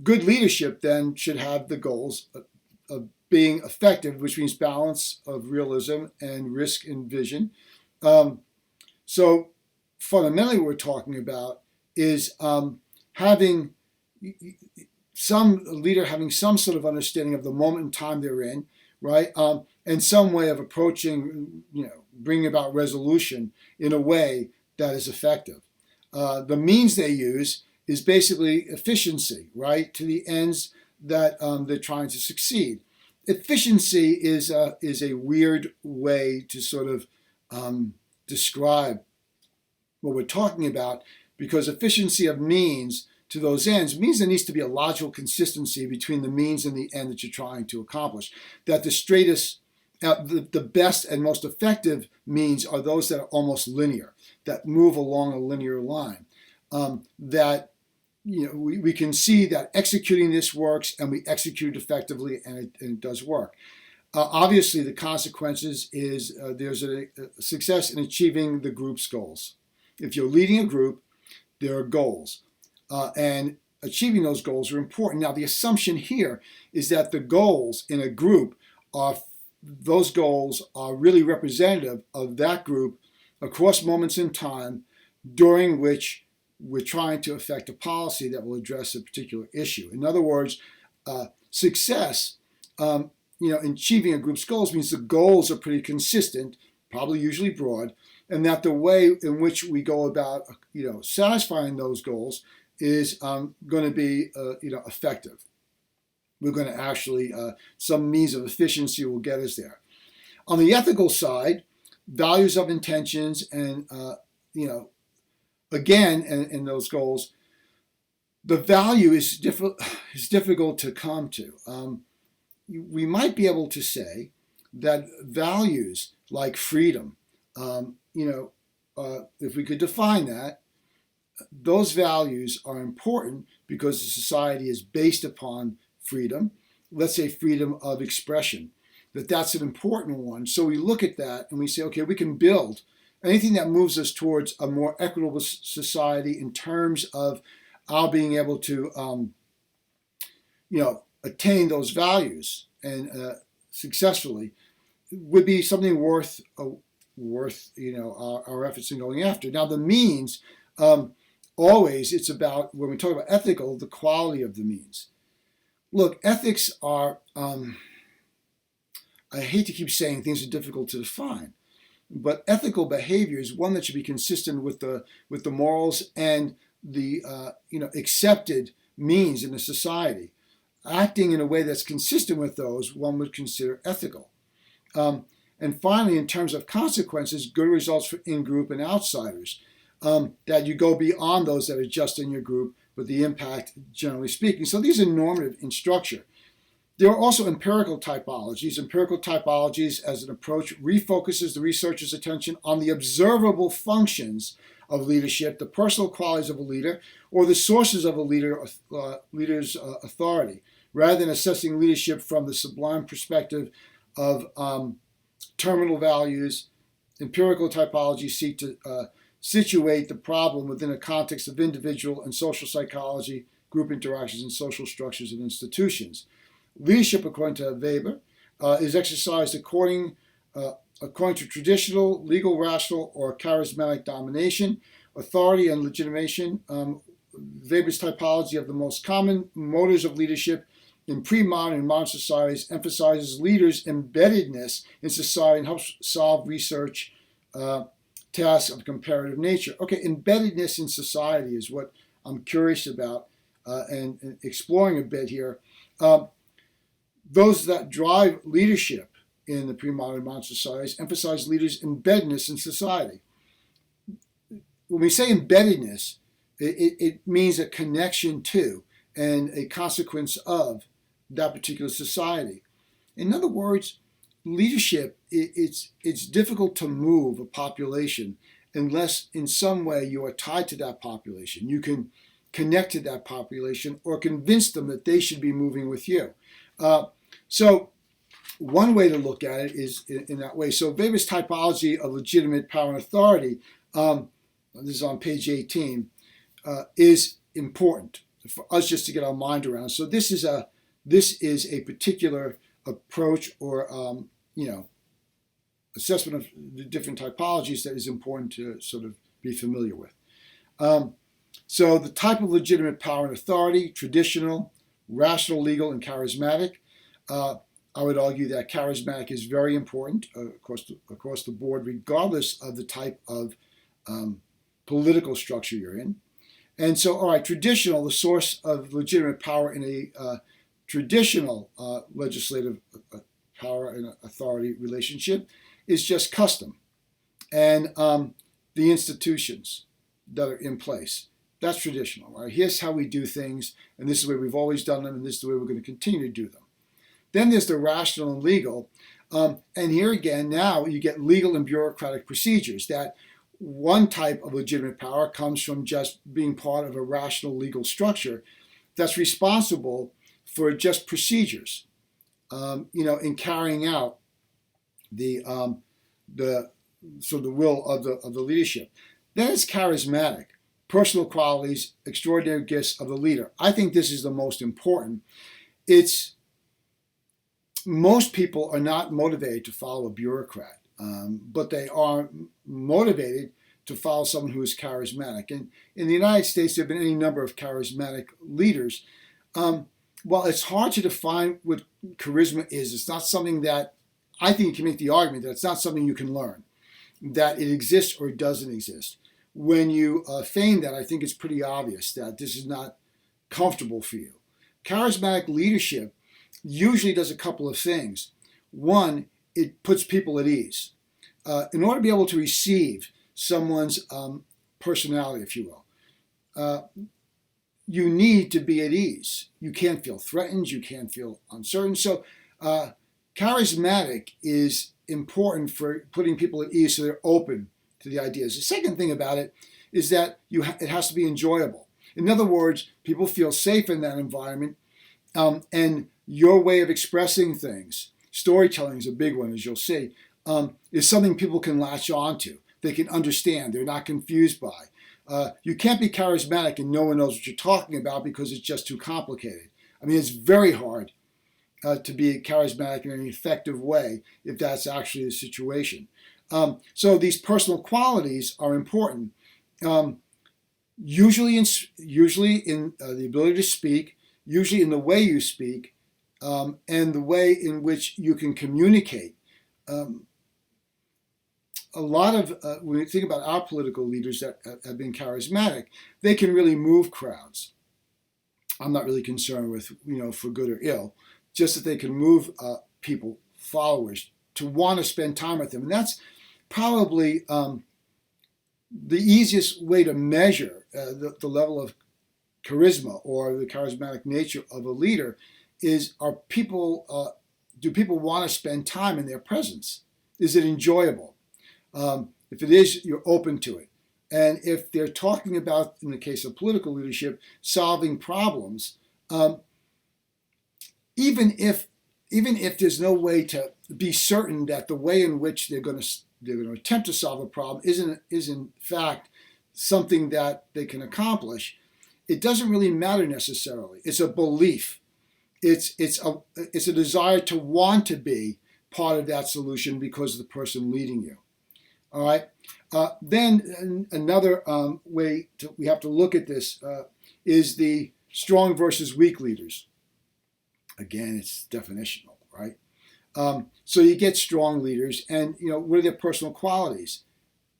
good leadership then should have the goals of being effective, which means balance of realism and risk in vision. So fundamentally what we're talking about is having some leader having some sort of understanding of the moment in time they're in, right? And some way of approaching, bringing about resolution in a way that is effective. The means they use is basically efficiency, right? To the ends that they're trying to succeed. Efficiency is a weird way to sort of describe what we're talking about, because efficiency of means to those ends means there needs to be a logical consistency between the means and the end that you're trying to accomplish. That the straightest, the best and most effective means are those that are almost linear, that move along a linear line. That we can see that executing this works, and we execute effectively, and it does work. Obviously, the consequences is there's a success in achieving the group's goals. If you're leading a group, there are goals, and achieving those goals are important. Now, the assumption here is that the goals in a group those goals are really representative of that group across moments in time during which we're trying to affect a policy that will address a particular issue. In other words, success, in achieving a group's goals means the goals are pretty consistent, probably usually broad, and that the way in which we go about, satisfying those goals is going to be, effective. We're going to actually, some means of efficiency will get us there. On the ethical side, values of intentions and, again, in those goals, the value is difficult to come to. We might be able to say that values like freedom, if we could define that, those values are important because the society is based upon freedom. Let's say freedom of expression, that's an important one. So we look at that and we say, okay, we can build anything that moves us towards a more equitable society in terms of our being able to, attain those values and successfully would be something worth our efforts in going after. Now, the means, always it's about, when we talk about ethical, the quality of the means. Look, ethics are, I hate to keep saying things are difficult to define, but ethical behavior is one that should be consistent with the morals and the accepted means in a society. Acting in a way that's consistent with those, one would consider ethical. And finally, in terms of consequences, good results for in-group and outsiders. That you go beyond those that are just in your group, but the impact, generally speaking. So these are normative in structure. There are also empirical typologies. Empirical typologies, as an approach, refocuses the researcher's attention on the observable functions of leadership, the personal qualities of a leader, or the sources of a leader's authority, rather than assessing leadership from the sublime perspective of terminal values. Empirical typologies seek to situate the problem within a context of individual and social psychology, group interactions, and social structures of institutions. Leadership, according to Weber, is exercised according to traditional, legal, rational, or charismatic domination, authority, and legitimation. Weber's typology of the most common motives of leadership in pre-modern and modern societies emphasizes leaders' embeddedness in society and helps solve research tasks of comparative nature. Okay, embeddedness in society is what I'm curious about and exploring a bit here. Those that drive leadership in the pre-modern and modern societies emphasize leaders' embeddedness in society. When we say embeddedness, it means a connection to and a consequence of that particular society. In other words, leadership, it's difficult to move a population unless in some way you are tied to that population. You can connect to that population or convince them that they should be moving with you. So one way to look at it is in that way. So Weber's typology of legitimate power and authority, this is on page 18, is important for us just to get our mind around. So this is a particular approach or assessment of the different typologies that is important to sort of be familiar with. So the type of legitimate power and authority: traditional, rational, legal, and charismatic. I would argue that charismatic is very important across the board, regardless of the type of political structure you're in. And so, all right, traditional, the source of legitimate power in a traditional legislative power and authority relationship is just custom and the institutions that are in place. That's traditional, right? Here's how we do things, and this is the way we've always done them, and this is the way we're going to continue to do them. Then there's the rational and legal, and here again, now you get legal and bureaucratic procedures. That one type of legitimate power comes from just being part of a rational legal structure that's responsible for just procedures, in carrying out the will of the leadership. Then it's charismatic, personal qualities, extraordinary gifts of the leader. I think this is the most important. Most people are not motivated to follow a bureaucrat, but they are motivated to follow someone who is charismatic. And in the United States, there have been any number of charismatic leaders. While it's hard to define what charisma is, it's not something that I think you can make the argument that it's not something you can learn, that it exists or it doesn't exist. When you feign that, I think it's pretty obvious that this is not comfortable for you. Charismatic leadership usually does a couple of things. One, it puts people at ease. In order to be able to receive someone's personality, if you will, you need to be at ease. You can't feel threatened. You can't feel uncertain. So charismatic is important for putting people at ease so they're open to the ideas. The second thing about it is that it has to be enjoyable. In other words, people feel safe in that environment, and your way of expressing things, storytelling is a big one, as you'll see, is something people can latch on to. They can understand. They're not confused by. You can't be charismatic and no one knows what you're talking about because it's just too complicated. I mean, it's very hard to be charismatic in an effective way if that's actually the situation. So these personal qualities are important. usually in the ability to speak, usually in the way you speak, and the way in which you can communicate. A lot of, when you think about our political leaders that have been charismatic, they can really move crowds. I'm not really concerned with, for good or ill, just that they can move people, followers, to want to spend time with them. And that's probably the easiest way to measure the level of charisma or the charismatic nature of a leader is, do people want to spend time in their presence? Is it enjoyable? If it is, you're open to it. And if they're talking about, in the case of political leadership, solving problems, even if there's no way to be certain that the way in which they're going to attempt to solve a problem is in fact something that they can accomplish, it doesn't really matter necessarily. It's a belief. It's a desire to want to be part of that solution because of the person leading you. All right. Then another way we have to look at this is the strong versus weak leaders. Again, it's definitional, right? So you get strong leaders, and what are their personal qualities?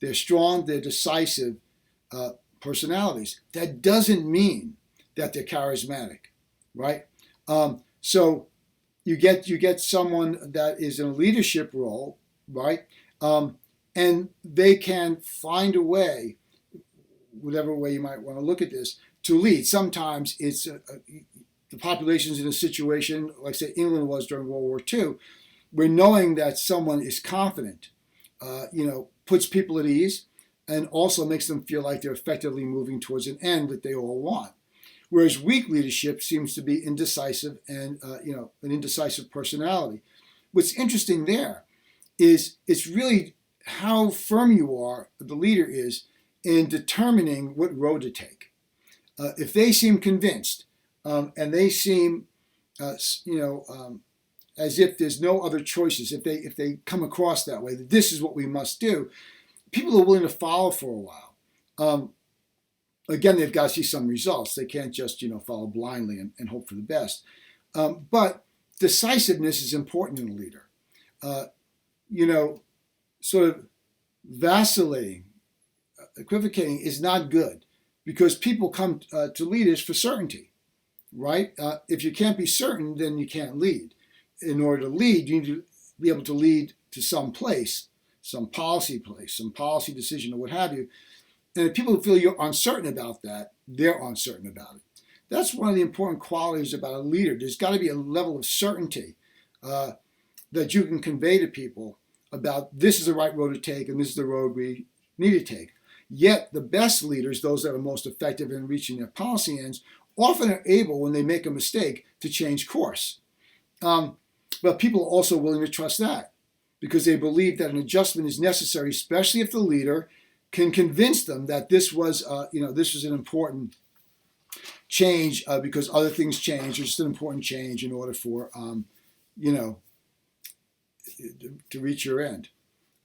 They're strong, they're decisive personalities. That doesn't mean that they're charismatic, right? So you get someone that is in a leadership role, right? And they can find a way, whatever way you might want to look at this, to lead. Sometimes it's the population's in a situation, like say England was during World War II, where knowing that someone is confident, puts people at ease, and also makes them feel like they're effectively moving towards an end that they all want. Whereas weak leadership seems to be indecisive and an indecisive personality. What's interesting there is it's really how firm you are, the leader is, in determining what road to take. If they seem convinced and they seem, as if there's no other choices, if they come across that way, that this is what we must do, people are willing to follow for a while. Again, they've got to see some results. They can't just follow blindly and hope for the best. But decisiveness is important in a leader. Sort of vacillating, equivocating is not good, because people come to leaders for certainty, right? If you can't be certain, then you can't lead. In order to lead, you need to be able to lead to some place, some policy decision, or what have you. And if people feel you're uncertain about that, they're uncertain about it. That's one of the important qualities about a leader. There's got to be a level of certainty that you can convey to people about this is the right road to take and this is the road we need to take. Yet the best leaders, those that are most effective in reaching their policy ends, often are able, when they make a mistake, to change course. But people are also willing to trust that, because they believe that an adjustment is necessary, especially if the leader can convince them that this was an important change because other things change. It's just an important change in order for to reach your end.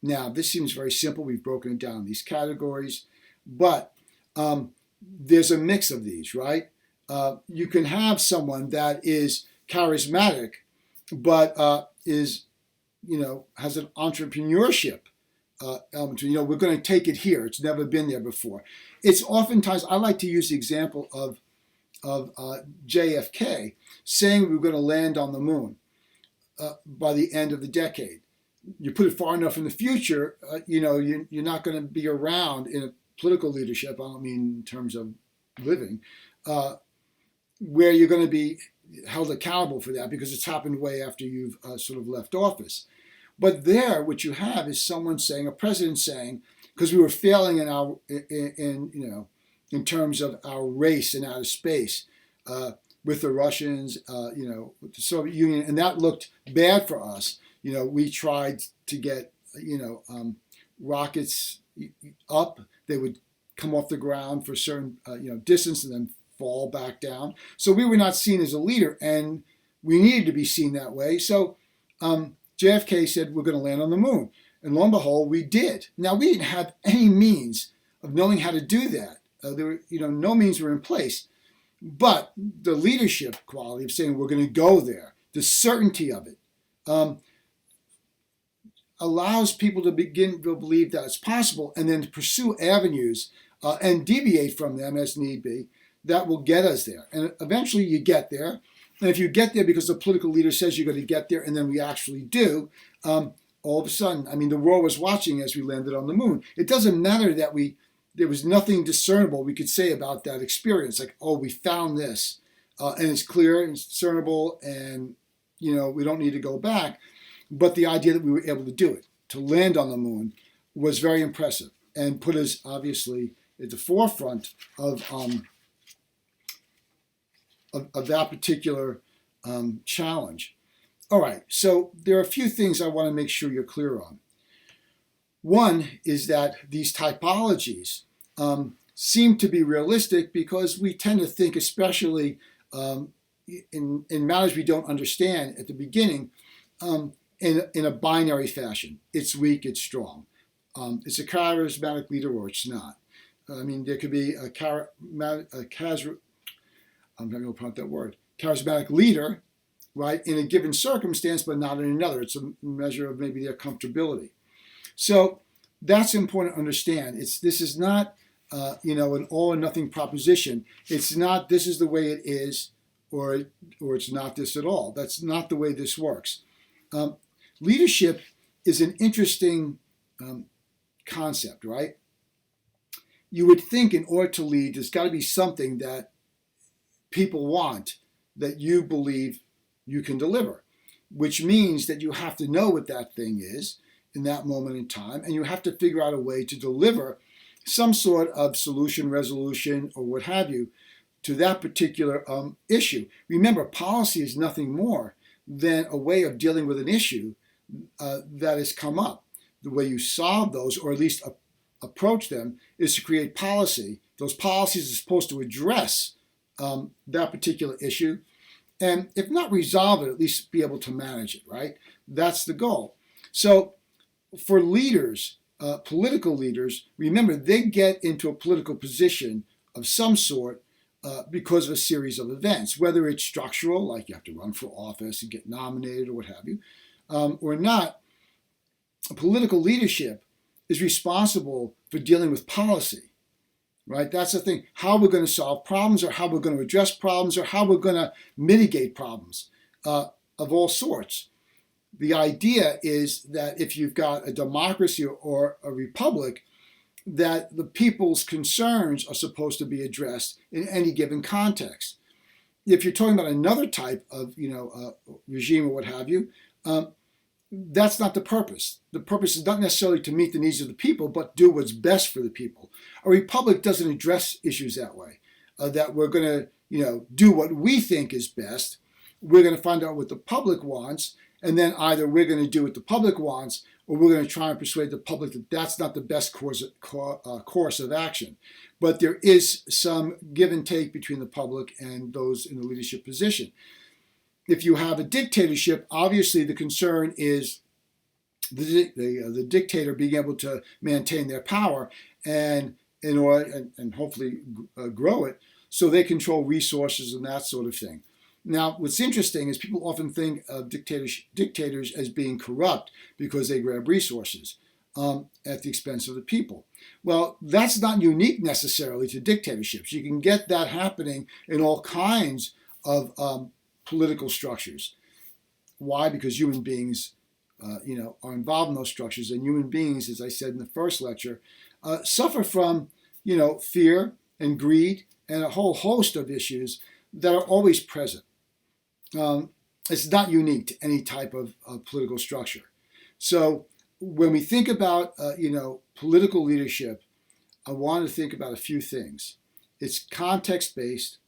Now, this seems very simple. We've broken it down in these categories, but there's a mix of these, right? You can have someone that is charismatic, but has an entrepreneurship element. We're going to take it here. It's never been there before. It's oftentimes, I like to use the example of JFK saying we were going to land on the moon by the end of the decade. You put it far enough in the future, you're not going to be around in a political leadership, I don't mean in terms of living, where you're going to be held accountable for that, because it's happened way after you've sort of left office. But there, what you have is someone saying, a president saying, because we were failing in terms of our race in outer space with the Russians, with the Soviet Union, and that looked bad for us. We tried to get rockets up. They would come off the ground for a certain distance and then fall back down. So we were not seen as a leader, and we needed to be seen that way. So JFK said, we're going to land on the moon. And lo and behold, we did. Now, we didn't have any means of knowing how to do that No means were in place. But the leadership quality of saying we're going to go there, the certainty of it, allows people to begin to believe that it's possible and then to pursue avenues and deviate from them as need be that will get us there. And eventually you get there. And if you get there because the political leader says you're going to get there and then we actually do, all of a sudden, the world was watching as we landed on the moon. It doesn't matter that there was nothing discernible we could say about that experience. Like, oh, we found this, and it's clear and it's discernible, and we don't need to go back. But the idea that we were able to do it, to land on the moon, was very impressive and put us obviously at the forefront of that particular challenge. All right, so there are a few things I want to make sure you're clear on. One is that these typologies seem to be realistic because we tend to think, especially in matters we don't understand at the beginning, in a binary fashion. It's weak, it's strong. It's a charismatic leader or it's not. There could be a charismatic leader, right, in a given circumstance, but not in another. It's a measure of maybe their comfortability. So that's important to understand. This is not, an all or nothing proposition. It's not this is the way it is, or it's not this at all. That's not the way this works. Leadership is an interesting concept, right? You would think in order to lead, there's got to be something that people want that you believe you can deliver, which means that you have to know what that thing is in that moment in time, and you have to figure out a way to deliver some sort of solution, resolution, or what have you to that particular issue. Remember, policy is nothing more than a way of dealing with an issue that has come up. The way you solve those, or at least approach them, is to create policy. Those policies are supposed to address that particular issue, and if not resolve it, at least be able to manage it, right? That's the goal. So for leaders, political leaders, remember, they get into a political position of some sort because of a series of events, whether it's structural, like you have to run for office and get nominated or what have you, or not. Political leadership is responsible for dealing with policy, right? That's the thing. How we're going to solve problems, or how we're going to address problems, or how we're going to mitigate problems of all sorts. The idea is that if you've got a democracy or a republic, that the people's concerns are supposed to be addressed in any given context. If you're talking about another type of regime or what have you, that's not the purpose. The purpose is not necessarily to meet the needs of the people, but do what's best for the people. A republic doesn't address issues that way, that we're going to do what we think is best. We're going to find out what the public wants, and then either we're going to do what the public wants, or we're going to try and persuade the public that that's not the best course of action. But there is some give and take between the public and those in the leadership position. If you have a dictatorship, obviously the concern is the dictator being able to maintain their power and hopefully grow it, so they control resources and that sort of thing. Now, what's interesting is people often think of dictators as being corrupt because they grab resources at the expense of the people. Well, that's not unique necessarily to dictatorships. You can get that happening in all kinds of political structures. Why? Because human beings, are involved in those structures, and human beings, as I said in the first lecture, suffer from, fear and greed and a whole host of issues that are always present. It's not unique to any type of political structure. So when we think about, political leadership, I want to think about a few things. It's context-based.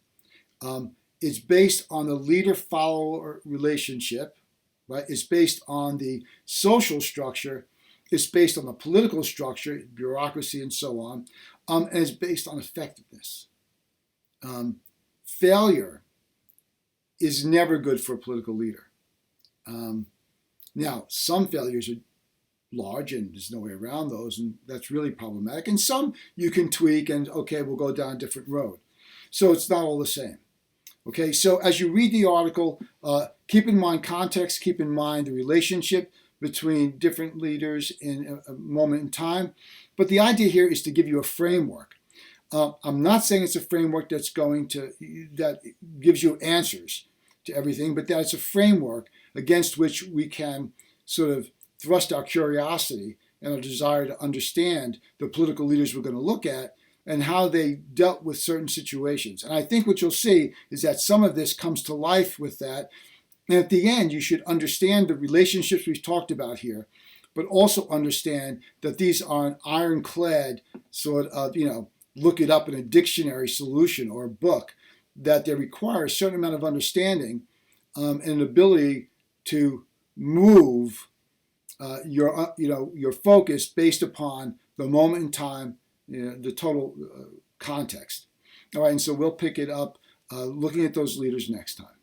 It's based on the leader-follower relationship, right? It's based on the social structure. It's based on the political structure, bureaucracy, and so on. And it's based on effectiveness. Failure is never good for a political leader. Now, some failures are large, and there's no way around those, and that's really problematic. And some you can tweak, and okay, we'll go down a different road. So it's not all the same. Okay, so as you read the article, keep in mind context, keep in mind the relationship between different leaders in a moment in time. But the idea here is to give you a framework. I'm not saying it's a framework that gives you answers to everything, but that it's a framework against which we can sort of thrust our curiosity and our desire to understand the political leaders we're going to look at and how they dealt with certain situations. And I think what you'll see is that some of this comes to life with that. And at the end, you should understand the relationships we've talked about here, but also understand that these are an ironclad sort of, look it up in a dictionary solution or a book, that they require a certain amount of understanding and an ability to move your focus based upon the moment in time, the total context. All right, and so we'll pick it up looking at those leaders next time.